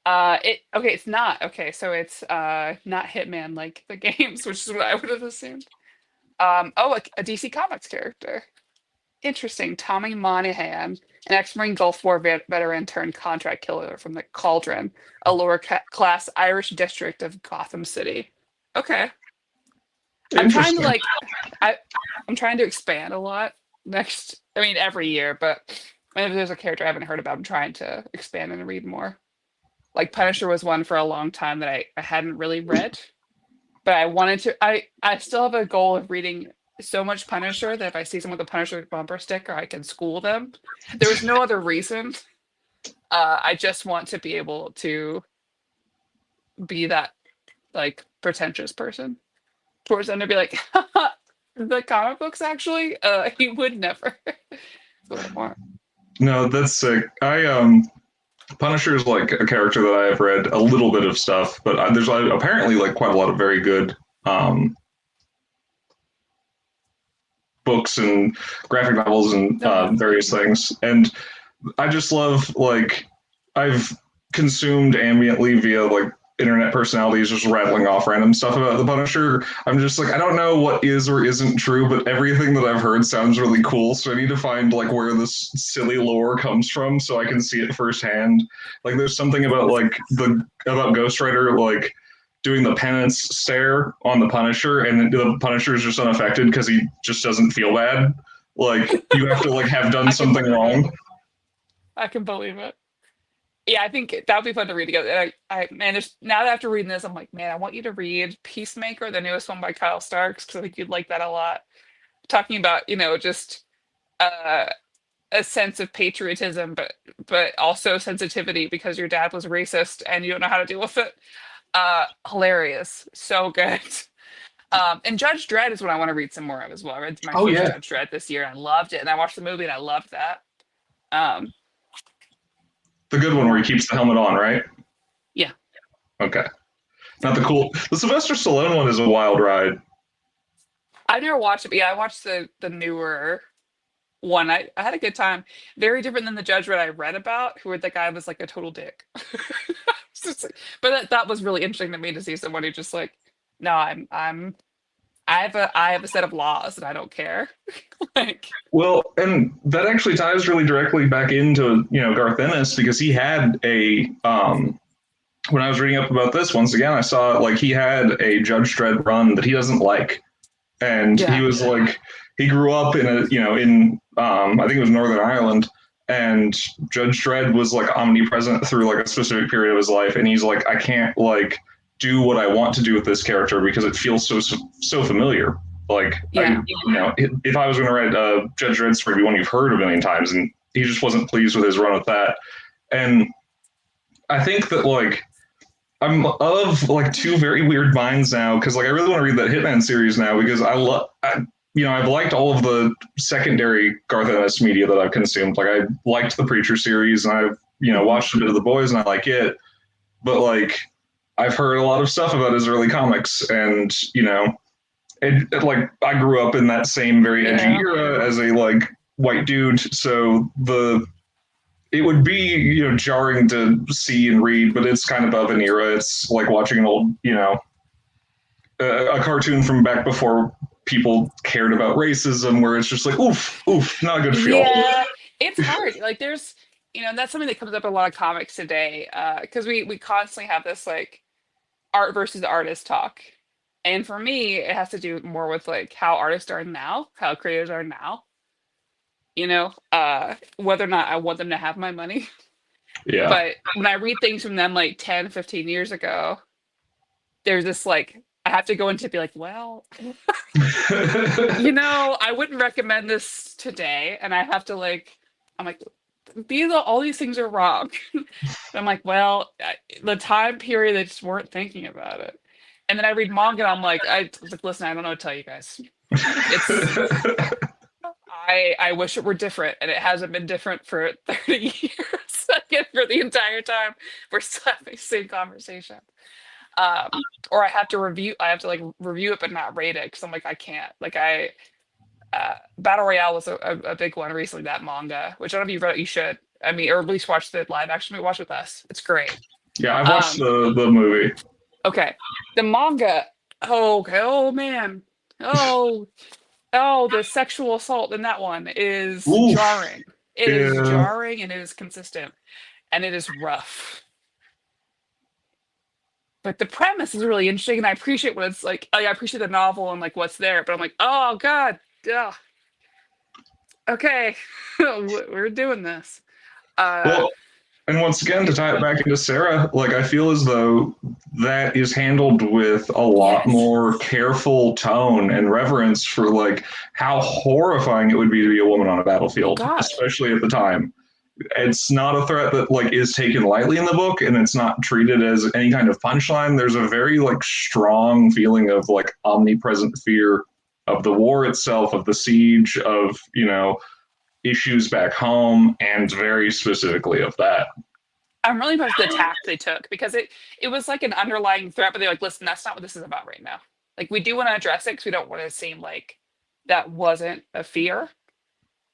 [SPEAKER 1] It okay, it's not. Okay, so it's not Hitman like the games, which is what I would have assumed. Oh, a DC Comics character. Interesting. Tommy Monahan, an ex-Marine Gulf War veteran turned contract killer from the Cauldron, a lower class Irish district of Gotham City. Okay. I'm trying to
[SPEAKER 2] Interesting.
[SPEAKER 1] like I I'm trying to expand a lot next. I mean every year, but whenever there's a character I haven't heard about, I'm trying to expand and read more. Like Punisher was one for a long time that I hadn't really read, but I wanted to. I still have a goal of reading so much Punisher that if I see someone with a Punisher bumper sticker, I can school them. There was no other reason. I just want to be able to be that like pretentious person towards them to be like, the comic books actually, he would never. That's what I want.
[SPEAKER 2] No, that's sick. Punisher is like a character that I have read a little bit of stuff, but there's apparently like quite a lot of very good um, books and graphic novels and
[SPEAKER 1] No, yeah.
[SPEAKER 2] various things. And I just love like I've consumed ambiently via like internet personalities just rattling off random stuff about the Punisher. I'm just like I don't know what is or isn't true, but everything that I've heard sounds really cool. So I need to find like where this silly lore comes from so I can see it firsthand. Like there's something about like the about Ghost Rider like doing the penance stare on the Punisher, and the Punisher is just unaffected because he just doesn't feel bad. Like you have to like have done
[SPEAKER 1] I can
[SPEAKER 2] something
[SPEAKER 1] believe it.
[SPEAKER 2] wrong.
[SPEAKER 1] I can believe it. Yeah, I think that would be fun to read together. And man, there's now that after reading this, I'm like, man, I want you to read Peacemaker, the newest one by Kyle Starks, because I think you'd like that a lot. Talking about, just uh, a sense of patriotism, but also sensitivity because your dad was racist and you don't know how to deal with it. Hilarious, so good. And Judge Dredd is what I want to read some more of as well. I read my
[SPEAKER 2] Oh
[SPEAKER 1] first
[SPEAKER 2] yeah,
[SPEAKER 1] Judge Dredd this year and I loved it, and I watched the movie and I loved that. Um,
[SPEAKER 2] the good one where he keeps the helmet on, right?
[SPEAKER 1] yeah,
[SPEAKER 2] Okay. Not the cool. The Sylvester Stallone one is a wild ride.
[SPEAKER 1] I've never watched it, but yeah, I watched the newer one. I had a good time. Very different than the Judge Dredd I read about, who the guy was like a total dick. But that was really interesting to me to see someone who just like, no, I have a set of laws and I don't care. Like,
[SPEAKER 2] Well, and that actually ties really directly back into Garth Ennis because he had a when I was reading up about this once again I saw like he had a Judge Dredd run that he doesn't like, and he
[SPEAKER 1] yeah,
[SPEAKER 2] was like he grew up in a in I think it was Northern Ireland, and Judge Dredd was like omnipresent through like a specific period of his life, and he's like I can't like do what I want to do with this character because it feels so familiar. Like
[SPEAKER 1] yeah,
[SPEAKER 2] if I was going to write a Judge Dredd story, it'd be one you've heard a million times, and he just wasn't pleased with his run with that. And I think that like I'm of like two very weird minds now because like I really want to read that Hitman series now because I love I've liked all of the secondary Garth Ennis media that I've consumed. Like I liked the Preacher series and I've
[SPEAKER 1] mhm,
[SPEAKER 2] watched a bit of The Boys and I like it, but like I've heard a lot of stuff about his early comics, and like I grew up in that same very edgy
[SPEAKER 1] yeah.
[SPEAKER 2] era as a like white dude, so the it would be, jarring to see and read, but it's kind of of an era. It's like watching an old, a cartoon from back before people cared about racism, where it's just like, oof, oof, not a good feel.
[SPEAKER 1] Yeah, it's hard. Like there's, that's something that comes up in a lot of comics today. Because we constantly have this like art versus artist talk. And for me, it has to do more with like how artists are now, how creators are now, whether or not I want them to have my money.
[SPEAKER 2] Yeah.
[SPEAKER 1] But when I read things from them like 10, 15 years ago, there's this like I have to go into be like, well, I wouldn't recommend this today. And I have to like, I'm like, all these things are wrong. I'm like, well, the time period they just weren't thinking about it. And then I read manga and I was like, listen, I don't know what to tell you guys. It's I wish it were different, and it hasn't been different for 30 years. Again, for the entire time, we're still having the same conversation. Or I have to like review it but not rate it because I'm like, I can't. Like Battle Royale was a big one recently, that manga, which I don't know if you've read it, you should. I mean, or at least watch the live action movie, watch with us. It's great.
[SPEAKER 2] Yeah, I've watched
[SPEAKER 1] Um,
[SPEAKER 2] the movie.
[SPEAKER 1] okay. The manga, oh, okay, oh man. Oh, oh, the sexual assault in that one is
[SPEAKER 2] Oof.
[SPEAKER 1] jarring. It is
[SPEAKER 2] Yeah.
[SPEAKER 1] jarring and it is consistent and it is rough. But the premise is really interesting and I appreciate what it's like. I appreciate the novel and like what's there, but I'm like, oh God, yeah, okay, we're doing this. Uh,
[SPEAKER 2] Well, and once again, to tie it back into Sarah, like I feel as though that is handled with a lot
[SPEAKER 1] yes.
[SPEAKER 2] more careful tone and reverence for like how horrifying it would be to be a woman on a
[SPEAKER 1] Oh
[SPEAKER 2] battlefield,
[SPEAKER 1] God.
[SPEAKER 2] especially at the time. It's not a threat that like is taken lightly in the book, and it's not treated as any kind of punchline. There's a very like strong feeling of like omnipresent fear of the war itself, of the siege, of issues back home, and very specifically of that.
[SPEAKER 1] I'm really impressed with the tact they took because it was like an underlying threat, but they're like, listen, that's not what this is about right now. Like we do want to address it because we don't want to seem like that wasn't a fear.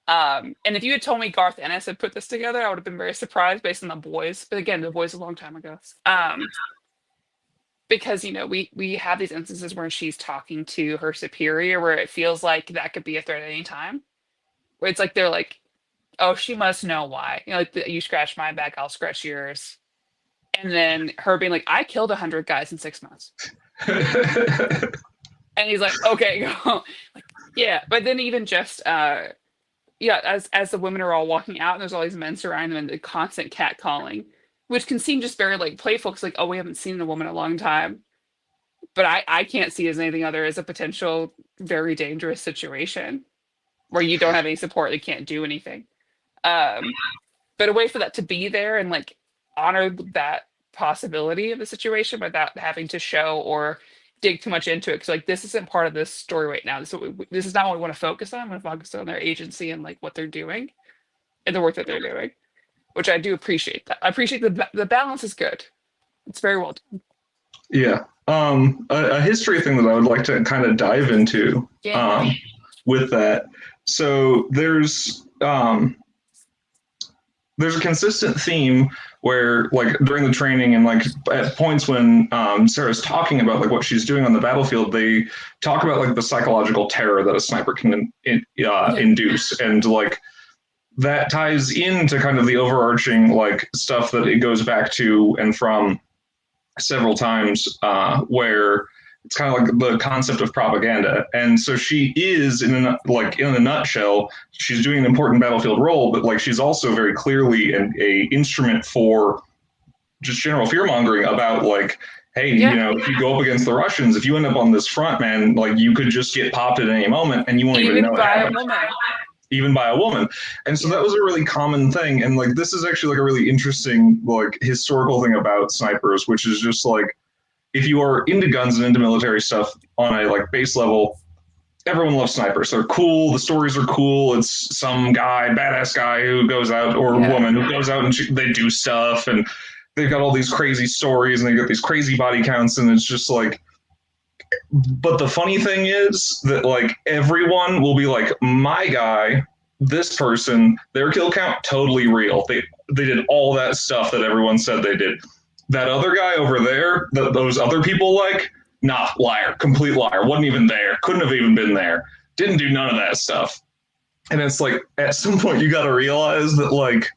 [SPEAKER 1] And if you had told me Garth Ennis had put this together, I would have been very surprised based on the boys. But again, the boys a long time ago. Because we have these instances where she's talking to her superior where it feels like that could be a threat at any time. Where it's like they're like, oh, she must know why. Like you scratch my back, I'll scratch yours. And then her being like, I killed 100 guys in 6 months. And he's like, okay, go. Like, yeah. But then even just yeah, as the women are all walking out and there's all these men surrounding them and the constant catcalling, which can seem just very like playful because like, oh, we haven't seen a woman in a long time. But I can't see as anything other as a potential very dangerous situation where you don't have any support, they can't do anything. Um, but a way for that to be there and like honor that possibility of the situation without having to show or dig too much into it because like this isn't part of this story right now. This is not what we want to focus on. I want to focus on their agency and like what they're doing and the work that they're doing, which I do appreciate. That I appreciate the balance is good. It's very well done.
[SPEAKER 2] Yeah. A history thing that I would like to kind of dive into
[SPEAKER 1] Yeah.
[SPEAKER 2] with that. So there's a consistent theme where like during the training and like at points when Sarah's talking about like what she's doing on the battlefield, they talk about like the psychological terror that a sniper can
[SPEAKER 1] Yeah.
[SPEAKER 2] induce, and like that ties into kind of the overarching like stuff that it goes back to and from several times, where it's kind of like the concept of propaganda. And so she is in a nutshell, she's doing an important battlefield role, but like she's also very clearly a instrument for just general fear mongering about like, hey,
[SPEAKER 1] Yeah.
[SPEAKER 2] if you go up against the Russians, if you end up on this front, man, like you could just get popped at any moment and you won't even
[SPEAKER 1] Even
[SPEAKER 2] know it
[SPEAKER 1] by a
[SPEAKER 2] happened,
[SPEAKER 1] woman.
[SPEAKER 2] even by a woman. And so
[SPEAKER 1] Yeah.
[SPEAKER 2] that was a really common thing. And like this is actually like a really interesting like historical thing about snipers, which is just like if you are into guns and into military stuff on a like base level, everyone loves snipers. They're cool. The stories are cool. It's some guy, badass guy who goes out, or
[SPEAKER 1] Yeah.
[SPEAKER 2] woman who goes out and they do stuff, and they've got all these crazy stories and they got these crazy body counts, and it's just like. But the funny thing is that like everyone will be like, my guy this person, their kill count totally real. They did all that stuff that everyone said they did. That other guy over there, those other people like, nah, liar, complete liar. Wasn't even there. Couldn't have even been there. Didn't do none of that stuff. And it's like at some point you got to realize that like,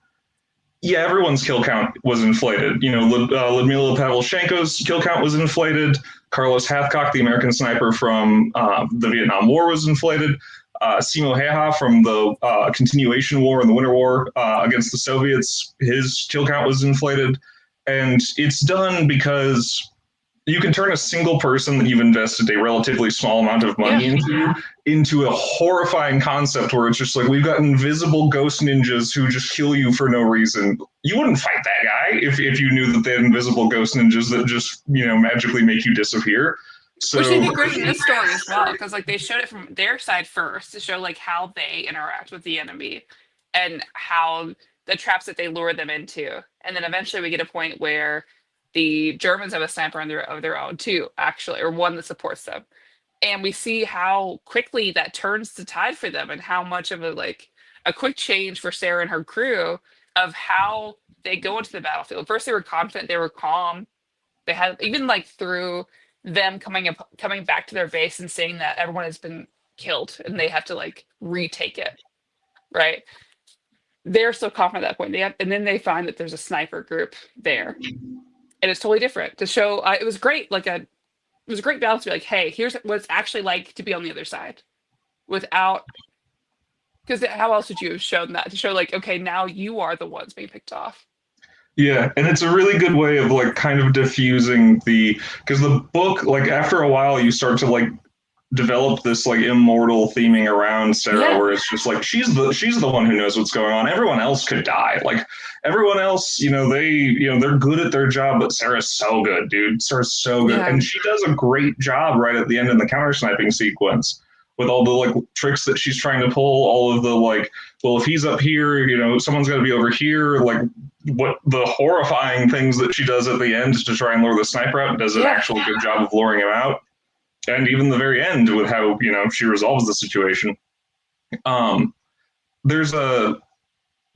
[SPEAKER 2] yeah, everyone's kill count was inflated. You know, Ludmila Pavlyuchenko's kill count was inflated. Carlos Hathcock, the American sniper from the Vietnam War, was inflated. Simo Häyhä from the continuation war and the Winter War against the Soviets, his kill count was inflated. And it's done because you can turn a single person that you've invested a relatively small amount of money into a horrifying concept where it's just like, we've got invisible ghost ninjas who just kill you for no reason. You wouldn't fight that guy if you knew that they had invisible ghost ninjas that just, you know, magically make you disappear. So,
[SPEAKER 1] which they did great in this story as well, because like they showed it from their side first to show like how they interact with the enemy and how the traps that they lure them into. And then eventually we get a point where the Germans have a sniper of their own too, actually, or one that supports them. And we see how quickly that turns the tide for them and how much of a quick change for Sarah and her crew of how they go into the battlefield. First they were confident, they were calm. They had even like through them coming back to their base and saying that everyone has been killed and they have to like retake it. Right. They're so confident at that point. And then they find that there's a sniper group there. And it's totally different to show it was great it was a great balance to be like, hey, here's what it's actually like to be on the other side without, because how else would you have shown that to show like, okay, now you are the ones being picked off.
[SPEAKER 2] yeah, and it's a really good way of like kind of diffusing because the book, like after a while you start to like develop this like immortal theming around Sarah, where it's just like she's the one who knows what's going on. Everyone else could die. Like everyone else, they're good at their job, but Sarah's so good, dude. Sarah's so good, and she does a great job right at the end in the counter sniping sequence with all the like tricks that she's trying to pull. All of the like, well, if he's up here, someone's got to be over here. Like what the horrifying things that she does at the end to try and lure the sniper out, does an actual good job of luring him out. And even the very end with how, she resolves the situation. There's the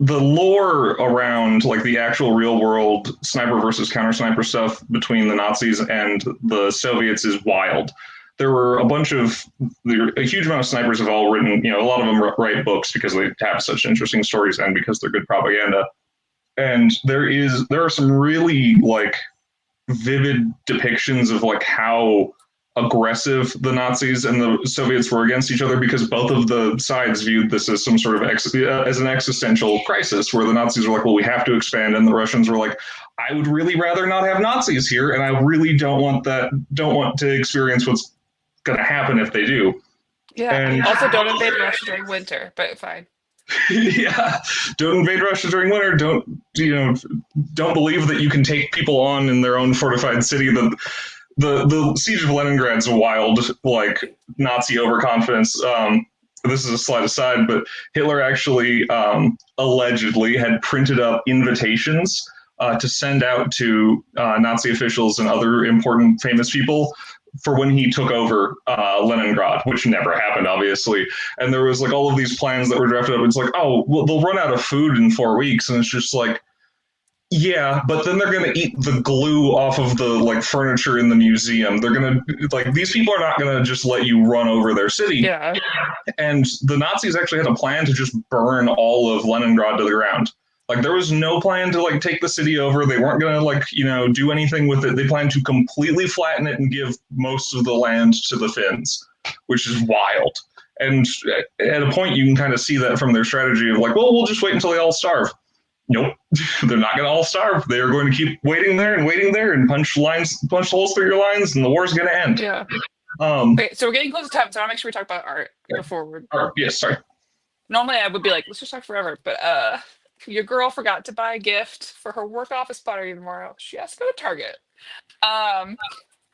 [SPEAKER 2] lore around like the actual real world sniper versus counter sniper stuff between the Nazis and the Soviets is wild. There were a huge amount of snipers have all written, a lot of them write books because they have such interesting stories and because they're good propaganda. And there are some really like vivid depictions of like how aggressive the Nazis and the Soviets were against each other, because both of the sides viewed this as some sort of as an existential crisis, where the Nazis were like, well, we have to expand, and the Russians were like, I would really rather not have Nazis here, and I really don't want to experience what's going to happen if they do.
[SPEAKER 1] Yeah. And also, don't invade Russia during winter, but fine.
[SPEAKER 2] Yeah, don't invade Russia during winter. Don't believe that you can take people on in their own fortified city. The siege of Leningrad's a wild, like, Nazi overconfidence. This is a slight aside, but Hitler actually allegedly had printed up invitations to send out to Nazi officials and other important famous people for when he took over Leningrad, which never happened, obviously. And there was like all of these plans that were drafted up. It's like, oh, well, they'll run out of food in 4 weeks. And it's just like, yeah, but then they're going to eat the glue off of the like furniture in the museum. They're going to like, these people are not going to just let you run over their city.
[SPEAKER 1] Yeah.
[SPEAKER 2] And the Nazis actually had a plan to just burn all of Leningrad to the ground. Like, there was no plan to like take the city over. They weren't going to like, do anything with it. They planned to completely flatten it and give most of the land to the Finns, which is wild. And at a point, you can kind of see that from their strategy of like, well, we'll just wait until they all starve. Nope, they're not going to all starve. They are going to keep waiting there and punch holes through your lines, and the war's going to end.
[SPEAKER 1] Yeah. Okay, so we're getting close to time, so I want to make sure we talk about art before we're.
[SPEAKER 2] Yes, sorry.
[SPEAKER 1] Normally, I would be like, let's just talk forever, but your girl forgot to buy a gift for her work office party tomorrow. She has to go to Target.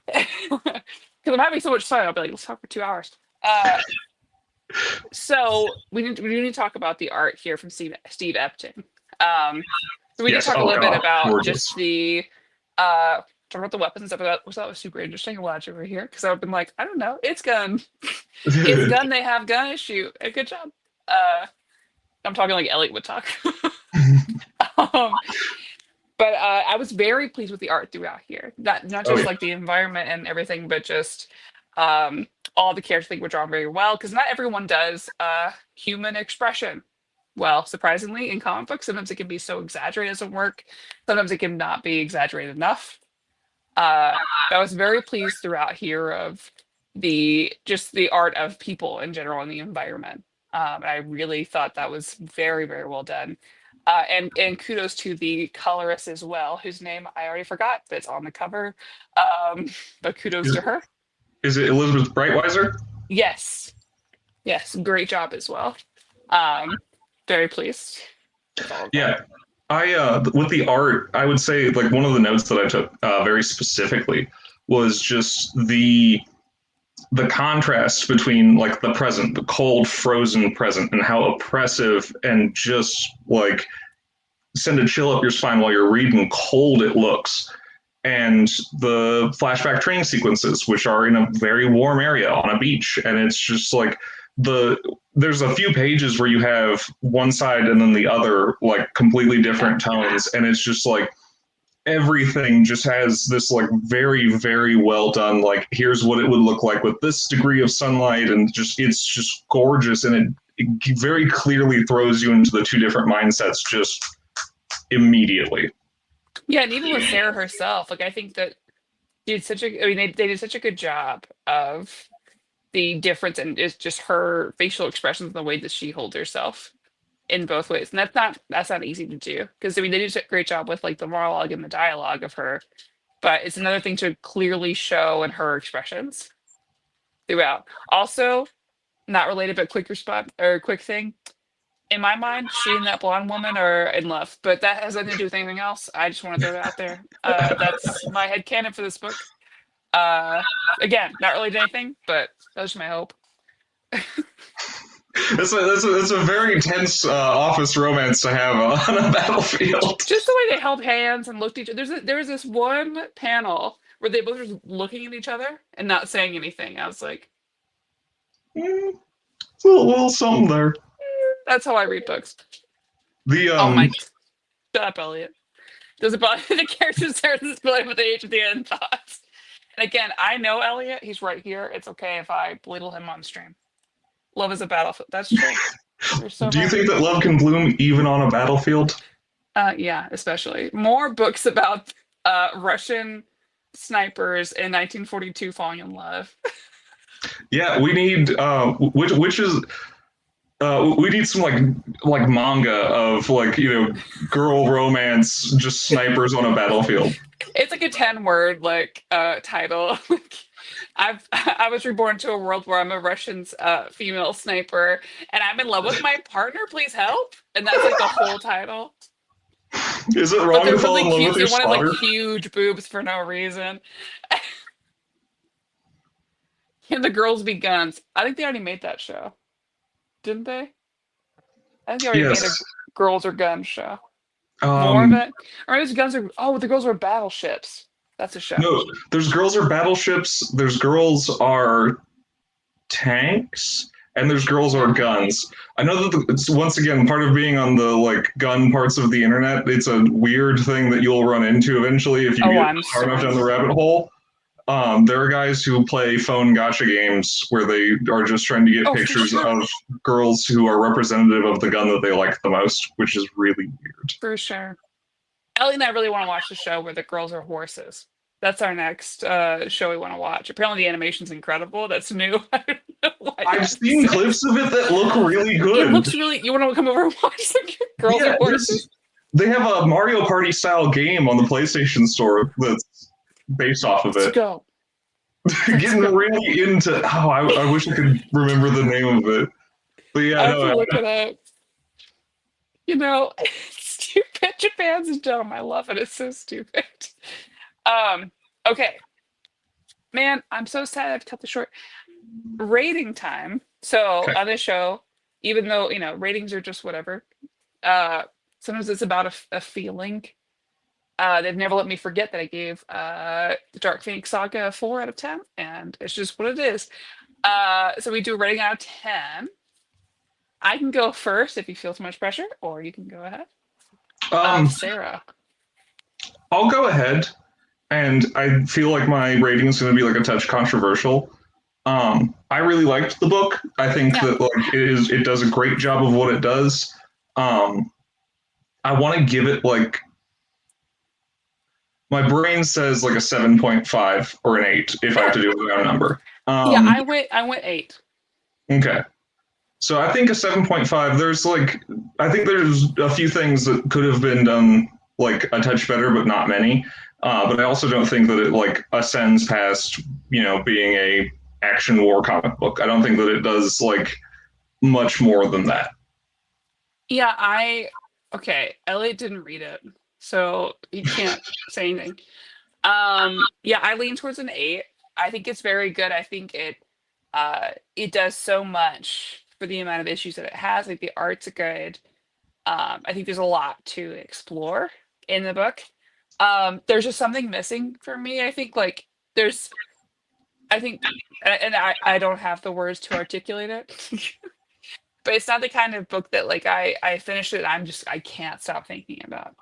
[SPEAKER 1] Because I'm having so much fun, I'll be like, let's talk for 2 hours. So we need to talk about the art here from Steve Epting. So we need to talk a little bit about just the talk about the weapons and stuff. That was super interesting to watch over here, because I've been like, I don't know, it's gun. It's gun, they have gun, shoot. Good job. I'm talking like Elliot would talk. um, but I was very pleased with the art throughout here. Not
[SPEAKER 2] Oh
[SPEAKER 1] just
[SPEAKER 2] yeah.
[SPEAKER 1] like the environment and everything, but just um, all the characters I think were drawn very well because not everyone does human expression well. Surprisingly, in comic books, sometimes it can be so exaggerated it doesn't work. Sometimes it can not be exaggerated enough. Uh, I was very pleased throughout here of the just the art of people in general and the environment. I really thought that was very, very well done. And kudos to the colorist as well, whose name I already forgot, but it's on the cover. Um, but kudos
[SPEAKER 2] Is,
[SPEAKER 1] to her.
[SPEAKER 2] is it Elizabeth Brightweiser?
[SPEAKER 1] Yes, yes, great job as well. Um, Very pleased with all of that.
[SPEAKER 2] Yeah. I with the art, I would say like one of the notes that I took very specifically was just the contrast between like the present, the cold, frozen present, and how oppressive and just like send a chill up your spine while you're reading cold it looks. And the flashback training sequences, which are in a very warm area on a beach, and it's just like the there's a few pages where you have one side and then the other like completely
[SPEAKER 1] Yeah.
[SPEAKER 2] different tones, and it's just like everything just has this like very very well done like here's what it would look like with this degree of sunlight, and just it's just gorgeous, and it very clearly throws you into the two different mindsets just immediately.
[SPEAKER 1] Yeah, and even with Sarah herself, like I think that did such a I mean they did such a good job of the difference and is just her facial expressions and the way that she holds herself in both ways. And that's not easy to do because I mean they do a great job with like the monologue and the dialogue of her, but it's another thing to clearly show in her expressions throughout. Also, not related but quick response or quick thing. In my mind, she and that blonde woman are in love, but that has nothing to do with anything else. I just want to throw it out there. That's my headcanon for this book. Uh, Again, not related to anything, but that's just my hope.
[SPEAKER 2] That's a very tense office romance to have on a battlefield.
[SPEAKER 1] Just the way they held hands and looked at each other. There was this one panel where they both were looking at each other and not saying anything. I was like,
[SPEAKER 2] Mm, it's a little something there.
[SPEAKER 1] that's how I read books.
[SPEAKER 2] The
[SPEAKER 1] Oh my, shut up, Elliot. Does it bother the characters there this play with the age of the end thoughts? And again, I know Elliot. He's right here. It's okay if I belittle him on stream. Love is a battlefield. That's true. You're so
[SPEAKER 2] do you
[SPEAKER 1] right.
[SPEAKER 2] think that love can bloom even on a battlefield?
[SPEAKER 1] Yeah, especially more books about Russian snipers in 1942 falling in love.
[SPEAKER 2] Yeah, we need which is we need some like manga of like girl romance, just snipers on a battlefield.
[SPEAKER 1] It's like a 10-word like title. Like I was reborn to a world where I'm a Russian female sniper and I'm in love with my partner. Please help. And that's like the whole title.
[SPEAKER 2] Is it
[SPEAKER 1] But
[SPEAKER 2] wrong
[SPEAKER 1] they're
[SPEAKER 2] to fall
[SPEAKER 1] really
[SPEAKER 2] in love
[SPEAKER 1] cute.
[SPEAKER 2] with
[SPEAKER 1] They
[SPEAKER 2] your
[SPEAKER 1] wanted like
[SPEAKER 2] spotter?
[SPEAKER 1] huge boobs for no reason. Can the girls be guns? I think they already made that show, didn't they? I think they already made a
[SPEAKER 2] Yes.
[SPEAKER 1] girls or guns show. More of
[SPEAKER 2] Um,
[SPEAKER 1] it? Or maybe it's guns are oh the girls were battleships. That's a show.
[SPEAKER 2] no, there's girls are battleships. There's girls are tanks, and there's girls are
[SPEAKER 1] Yeah.
[SPEAKER 2] guns. I know that it's once again part of being on the like gun parts of the internet. It's a weird thing that you'll run into eventually if you
[SPEAKER 1] Oh,
[SPEAKER 2] get
[SPEAKER 1] I'm
[SPEAKER 2] far enough down
[SPEAKER 1] certain.
[SPEAKER 2] the rabbit hole. There are guys who play phone gotcha games where they are just trying to get
[SPEAKER 1] Oh, for
[SPEAKER 2] pictures
[SPEAKER 1] sure.
[SPEAKER 2] of girls who are representative of the gun that they like the most, which is really weird.
[SPEAKER 1] For sure. Ellie and I really want to watch the show where the girls are horses. That's our next show we want to watch. Apparently the animation's incredible. That's new. I don't know why that
[SPEAKER 2] I've seen
[SPEAKER 1] exists.
[SPEAKER 2] clips of it that look really
[SPEAKER 1] It
[SPEAKER 2] good.
[SPEAKER 1] looks really you want to come over and watch the girls are
[SPEAKER 2] Yeah,
[SPEAKER 1] horses?
[SPEAKER 2] they have a Mario Party style game on the PlayStation Store that's based off of
[SPEAKER 1] Let's
[SPEAKER 2] it.
[SPEAKER 1] go. Let's
[SPEAKER 2] Getting
[SPEAKER 1] go.
[SPEAKER 2] really into I wish I could remember the name of it. But yeah,
[SPEAKER 1] I have to
[SPEAKER 2] no,
[SPEAKER 1] look it up. You know, stupid. Japan's dumb. I love it. It's so stupid. Um, okay. Man, I'm so sad I have to cut this short. Rating time. So
[SPEAKER 2] okay.
[SPEAKER 1] on this show, even though, ratings are just whatever, uh, sometimes it's about a feeling. They've never let me forget that I gave the Dark Phoenix Saga a 4 out of 10, and it's just what it is. So we do a rating out of 10. I can go first if you feel too much pressure, or you can go ahead.
[SPEAKER 2] Um,
[SPEAKER 1] Sarah.
[SPEAKER 2] I'll go ahead, and I feel like my rating is going to be like a touch controversial. I really liked the book. I think
[SPEAKER 1] Yeah.
[SPEAKER 2] that like it does a great job of what it does. Um, I want to give it like my brain says like a 7.5 or an 8 if I have
[SPEAKER 1] Yeah.
[SPEAKER 2] to do a round number.
[SPEAKER 1] Yeah,
[SPEAKER 2] Um,
[SPEAKER 1] I went 8.
[SPEAKER 2] okay. So I think a 7.5, I think there's a few things that could have been done like a touch better, but not many. But I also don't think that it like ascends past, being a action war comic book. I don't think that it does like much more than that.
[SPEAKER 1] Yeah, okay, Elliot didn't read it, so he can't say anything. Yeah, I lean towards an 8. I think it's very good. I think it does so much for the amount of issues that it has. Like the art's good. I think there's a lot to explore in the book. There's just something missing for me. I think like there's I think and I don't have the words to articulate it. But it's not the kind of book that like I finish it, I can't stop thinking about,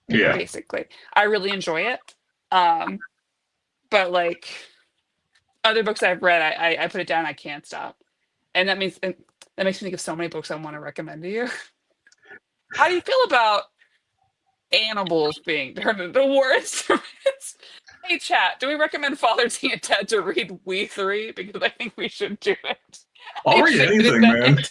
[SPEAKER 2] Yeah.
[SPEAKER 1] basically. I really enjoy it. Um, but like other books I've read, I put it down, I can't stop. And that makes me think of so many books I want to recommend to you. How do you feel about animals being turned into war instruments? Hey chat, do we recommend Father T and Ted to read We Three? Because I think we should do it.
[SPEAKER 2] I'll
[SPEAKER 1] I
[SPEAKER 2] read
[SPEAKER 1] shaded
[SPEAKER 2] anything, man.
[SPEAKER 1] that.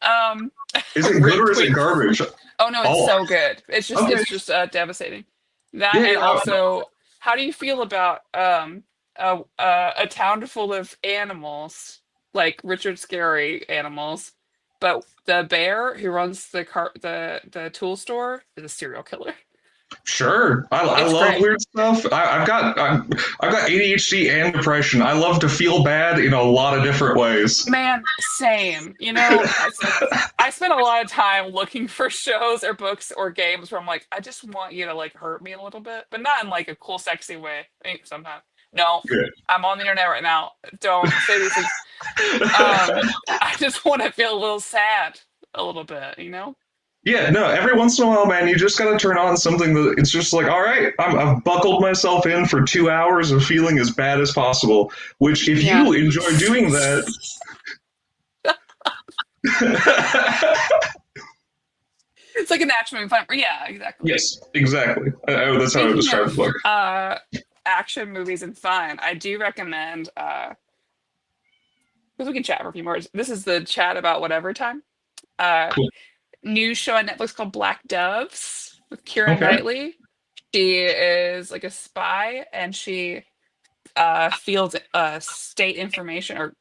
[SPEAKER 1] Um,
[SPEAKER 2] Is it good or is it
[SPEAKER 1] retweet.
[SPEAKER 2] garbage?
[SPEAKER 1] Oh no, it's
[SPEAKER 2] Oh,
[SPEAKER 1] so good.
[SPEAKER 2] okay.
[SPEAKER 1] It's just devastating. That,
[SPEAKER 2] Yeah,
[SPEAKER 1] and
[SPEAKER 2] yeah.
[SPEAKER 1] also, how do you feel about a town full of animals, like Richard Scary animals, but the bear who runs the tool store is a serial killer.
[SPEAKER 2] Sure. I
[SPEAKER 1] It's
[SPEAKER 2] love
[SPEAKER 1] great.
[SPEAKER 2] weird stuff. I've got ADHD and depression. I love to feel bad in a lot of different ways.
[SPEAKER 1] Man, same. I spend a lot of time looking for shows or books or games where I'm like, I just want you to like hurt me a little bit, but not in like a cool, sexy way. I mean, sometimes. No,
[SPEAKER 2] Good.
[SPEAKER 1] I'm on the internet right now. Don't say these things. I just want to feel a little sad a little bit.
[SPEAKER 2] Yeah, no, every once in a while, man, you just gotta turn on something that it's just like, all right, I've buckled myself in for 2 hours of feeling as bad as possible. Which, if
[SPEAKER 1] Yeah.
[SPEAKER 2] you enjoy doing that,
[SPEAKER 1] It's like an action movie. Yeah, exactly.
[SPEAKER 2] yes, exactly. That's how I would
[SPEAKER 1] Speaking
[SPEAKER 2] describe the
[SPEAKER 1] of
[SPEAKER 2] book.
[SPEAKER 1] action movies and fun, I do recommend because we can chat for a few more. This is the chat about whatever time. Uh,
[SPEAKER 2] Cool.
[SPEAKER 1] New show on Netflix called Black Doves with Keira
[SPEAKER 2] Okay.
[SPEAKER 1] Knightley. She is like a spy, and she fields state information or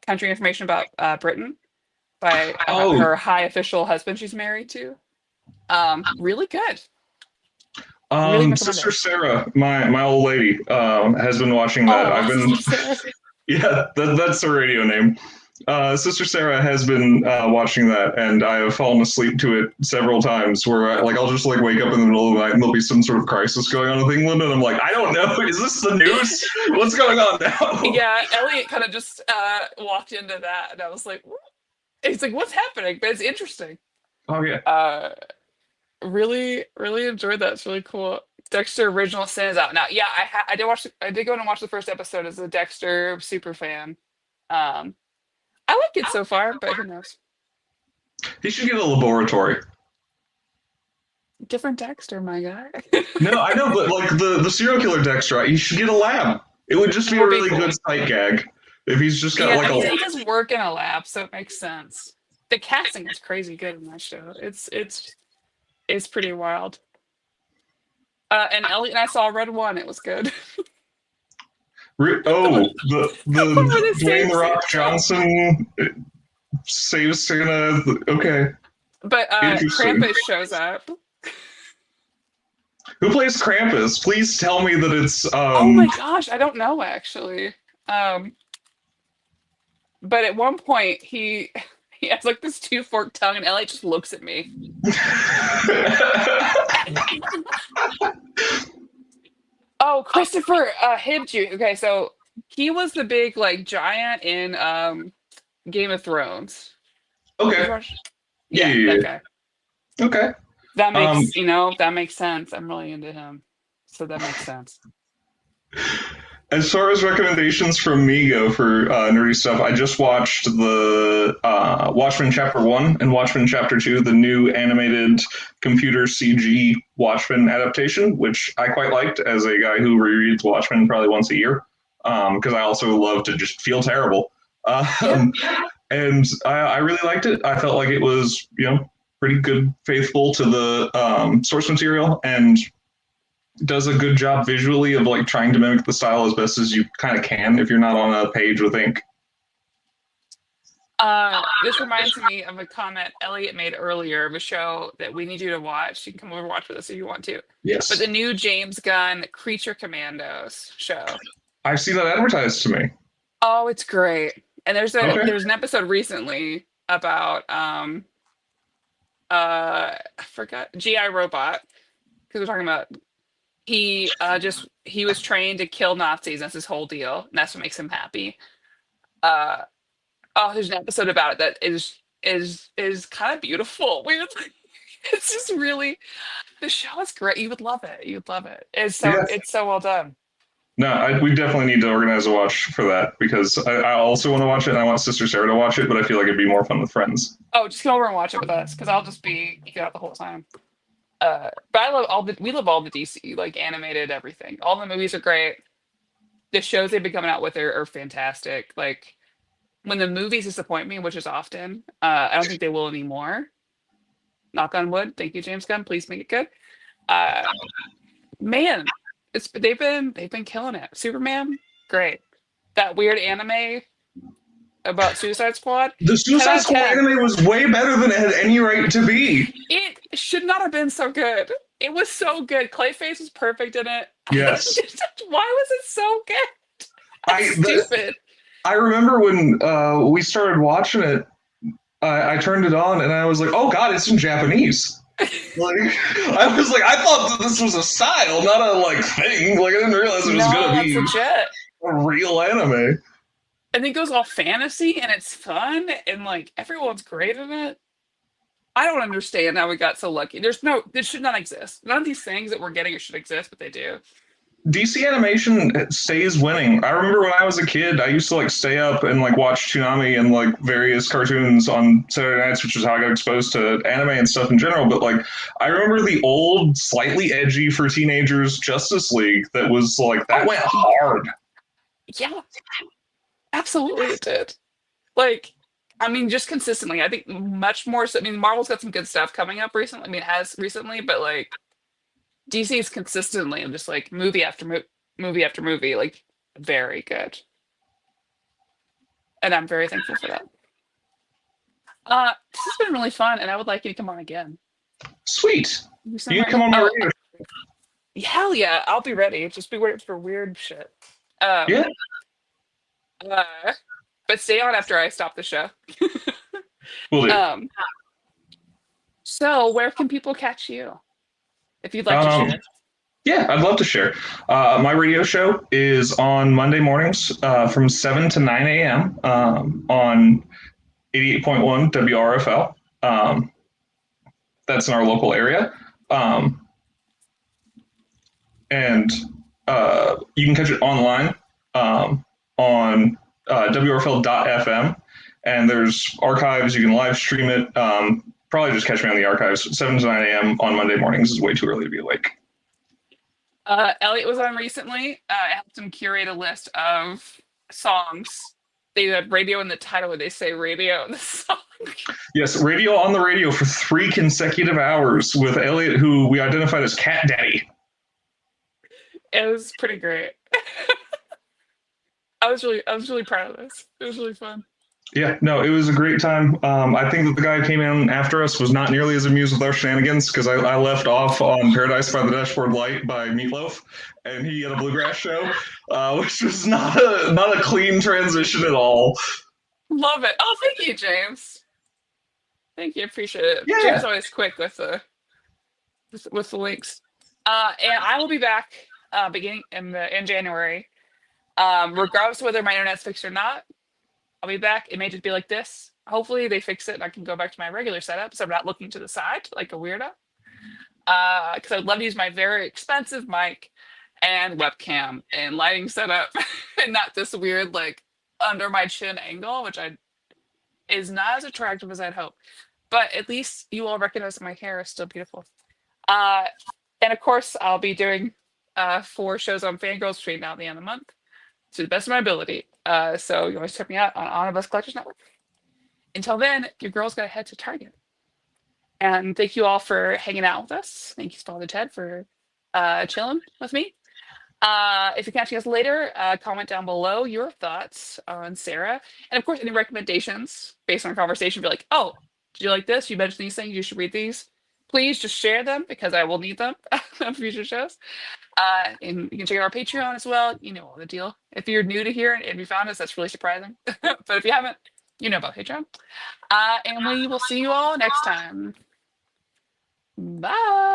[SPEAKER 1] country information about Britain by
[SPEAKER 2] Oh,
[SPEAKER 1] her high official husband she's married to. Really good. Really recommend
[SPEAKER 2] Sister
[SPEAKER 1] it.
[SPEAKER 2] Sarah, my old lady, has been watching that.
[SPEAKER 1] Oh,
[SPEAKER 2] I've been,
[SPEAKER 1] Sister Sarah.
[SPEAKER 2] yeah, that's the radio name. Sister Sarah has been watching that, and I have fallen asleep to it several times. Where I'll just like wake up in the middle of the night, and there'll be some sort of crisis going on with England, and I'm like, I don't know, is this the news? What's going on now?
[SPEAKER 1] Yeah, Elliot kind of just walked into that, and I was like, "What?" It's like, what's happening? But it's interesting.
[SPEAKER 2] Oh yeah,
[SPEAKER 1] Uh, really, really enjoyed that. It's really cool. Dexter Original Sin is out now. Yeah, I did watch. I did go and watch the first episode as a Dexter super fan. Um, I like it so far, but who knows?
[SPEAKER 2] he should get a laboratory.
[SPEAKER 1] Different Dexter, my guy.
[SPEAKER 2] No, I know, but like the serial killer Dexter, right? He should get a lab. It would just
[SPEAKER 1] That
[SPEAKER 2] be a
[SPEAKER 1] would be
[SPEAKER 2] really good
[SPEAKER 1] cool.
[SPEAKER 2] sight gag if he's just got
[SPEAKER 1] Yeah,
[SPEAKER 2] like a.
[SPEAKER 1] he does work in a lab, so it makes sense. The casting is crazy good in that show. It's pretty wild. And Elliot and I saw Red One. It was good.
[SPEAKER 2] Oh, the
[SPEAKER 1] Where they
[SPEAKER 2] Dwayne
[SPEAKER 1] save
[SPEAKER 2] the Rock
[SPEAKER 1] Santa.
[SPEAKER 2] Johnson saves Santa. Okay,
[SPEAKER 1] But
[SPEAKER 2] interesting.
[SPEAKER 1] Krampus shows up.
[SPEAKER 2] Who plays Krampus? Please tell me that it's
[SPEAKER 1] Oh my gosh, I don't know actually. Um, but at one point he has like this two forked tongue, and Elliot just looks at me. Oh, Christopher Hibju. Okay, so he was the big like giant in Game of Thrones. Did
[SPEAKER 2] Okay.
[SPEAKER 1] you watch?
[SPEAKER 2] Yeah,
[SPEAKER 1] Yeah,
[SPEAKER 2] yeah,
[SPEAKER 1] that
[SPEAKER 2] yeah.
[SPEAKER 1] guy.
[SPEAKER 2] Okay.
[SPEAKER 1] That
[SPEAKER 2] Um,
[SPEAKER 1] makes, that makes sense. I'm really into him. So that makes sense.
[SPEAKER 2] as far as recommendations from me go for nerdy stuff, I just watched the Watchmen Chapter 1 and Watchmen Chapter 2, the new animated computer CG Watchmen adaptation, which I quite liked as a guy who rereads Watchmen probably once a year, because I also love to just feel terrible.
[SPEAKER 1] Yeah.
[SPEAKER 2] Um, and I really liked it. I felt like it was, pretty good, faithful to the source material, and does a good job visually of like trying to mimic the style as best as you kind of can if you're not on a page with ink.
[SPEAKER 1] This reminds me of a comment Elliot made earlier of a show that we need you to watch. You can come over and watch with us if you want to. But the
[SPEAKER 2] Yes,
[SPEAKER 1] new James Gunn Creature Commandos show.
[SPEAKER 2] I've seen that advertised to me.
[SPEAKER 1] Oh, it's great. And
[SPEAKER 2] Okay.
[SPEAKER 1] there's an episode recently about I forgot GI Robot because we're talking about he was trained to kill Nazis. That's his whole deal. And that's what makes him happy. Uh oh, there's an episode about it that is kind of beautiful. Weirdly. It's just really the show is great. You would love it. You would love it.
[SPEAKER 2] Yeah.
[SPEAKER 1] It's so well done.
[SPEAKER 2] No, we definitely need to organize a watch for that because I also want to watch it and I want Sister Sarah to watch it, but I feel like it'd be more fun with friends.
[SPEAKER 1] Oh, just come over and watch it with us because I'll just be geeking out the whole time. But I love we love all the DC like animated everything. All the movies are great. The shows they've been coming out with are fantastic. Like when the movies disappoint me, which is often, I don't think they will anymore. Knock on wood. Thank you, James Gunn. Please make it good. Uh, man, it's they've been killing it. Superman, great. That weird anime about Suicide Squad,
[SPEAKER 2] The
[SPEAKER 1] 10
[SPEAKER 2] Suicide
[SPEAKER 1] out of
[SPEAKER 2] Squad
[SPEAKER 1] 10.
[SPEAKER 2] anime was way better than it had any right to be.
[SPEAKER 1] It should not have been so good. It was so good. Clayface was perfect in it.
[SPEAKER 2] Yes,
[SPEAKER 1] Why was it so good? That's
[SPEAKER 2] I the,
[SPEAKER 1] stupid.
[SPEAKER 2] I remember when we started watching it. I turned it on and I was like, "Oh God, it's in Japanese." Like I was like, I thought that this was a style, not a like thing. Like I didn't realize it was
[SPEAKER 1] No,
[SPEAKER 2] gonna
[SPEAKER 1] that's
[SPEAKER 2] be
[SPEAKER 1] legit.
[SPEAKER 2] a real anime.
[SPEAKER 1] And it goes all fantasy and it's fun and like everyone's great in it. I don't understand how we got so lucky. This should not exist. None of these things that we're getting should exist, but they do.
[SPEAKER 2] DC animation stays winning. I remember when I was a kid, I used to like stay up and like watch Toonami and like various cartoons on Saturday nights, which is how I got exposed to anime and stuff in general. But like, I remember the old, slightly edgy for teenagers Justice League that was like that
[SPEAKER 1] Oh,
[SPEAKER 2] went hard.
[SPEAKER 1] yeah, absolutely it did. Like, I mean, just consistently. I think much more so. I mean, Marvel's got some good stuff coming up recently. I mean, it has recently, but like DC is consistently and just like movie after movie, like very good. And I'm very thankful for that. This has been really fun, and I would like you to come on again.
[SPEAKER 2] Sweet.
[SPEAKER 1] You sound
[SPEAKER 2] You
[SPEAKER 1] right
[SPEAKER 2] can come
[SPEAKER 1] now.
[SPEAKER 2] on my
[SPEAKER 1] Oh,
[SPEAKER 2] radio.
[SPEAKER 1] hell yeah, I'll be ready. Just be ready for weird shit.
[SPEAKER 2] Yeah,
[SPEAKER 1] Um, uh, but stay on after I stop the show.
[SPEAKER 2] we'll do.
[SPEAKER 1] Um, so where can people catch you if you'd like to
[SPEAKER 2] Um,
[SPEAKER 1] share?
[SPEAKER 2] yeah, I'd love to share. My radio show is on Monday mornings from 7 to 9 a.m. On 88.1 WRFL. That's in our local area. Um, and you can catch it online on WRFL.fm. And there's archives. You can live stream it. Probably just catch me on the archives. 7 to 9 a.m. on Monday mornings is way too early to be awake.
[SPEAKER 1] Elliot was on recently. I helped him curate a list of songs. They had radio in the title where they say radio in the song.
[SPEAKER 2] Yes, radio on the radio for 3 consecutive hours with Elliot, who we identified as Cat Daddy.
[SPEAKER 1] It was pretty great. I was really proud of this. It was really fun.
[SPEAKER 2] Yeah, no, it was a great time. I think that the guy who came in after us was not nearly as amused with our shenanigans because I left off on Paradise by the Dashboard Light by Meatloaf, and he had a bluegrass show, which was not a clean transition at all.
[SPEAKER 1] Love it. Oh, thank you, James. Thank you. Appreciate it. James is
[SPEAKER 2] Yeah,
[SPEAKER 1] always quick with the links. And I will be back beginning in January. Regardless of whether my internet's fixed or not, I'll be back. It may just be like this. Hopefully they fix it and I can go back to my regular setup so I'm not looking to the side like a weirdo. Because I'd love to use my very expensive mic and webcam and lighting setup and not this weird like under my chin angle, which I is not as attractive as I'd hope. But at least you all recognize that my hair is still beautiful. Uh, and of course, I'll be doing 4 shows on Fangirls between now and the end of the month to the best of my ability. So you always check me out on Omnibus Collectors Network. Until then, your girl's got to head to Target. And thank you all for hanging out with us. Thank you, Father Ted, for chilling with me. If you're catching us later, comment down below your thoughts on Sarah. And of course, any recommendations based on our conversation. Be like, oh, did you like this? You mentioned these things. You should read these. Please just share them because I will need them on future shows. And you can check out our Patreon as well. You know all the deal. If you're new to here and you found us, that's really surprising. But if you haven't, you know about Patreon. And we will see you all next time. Bye.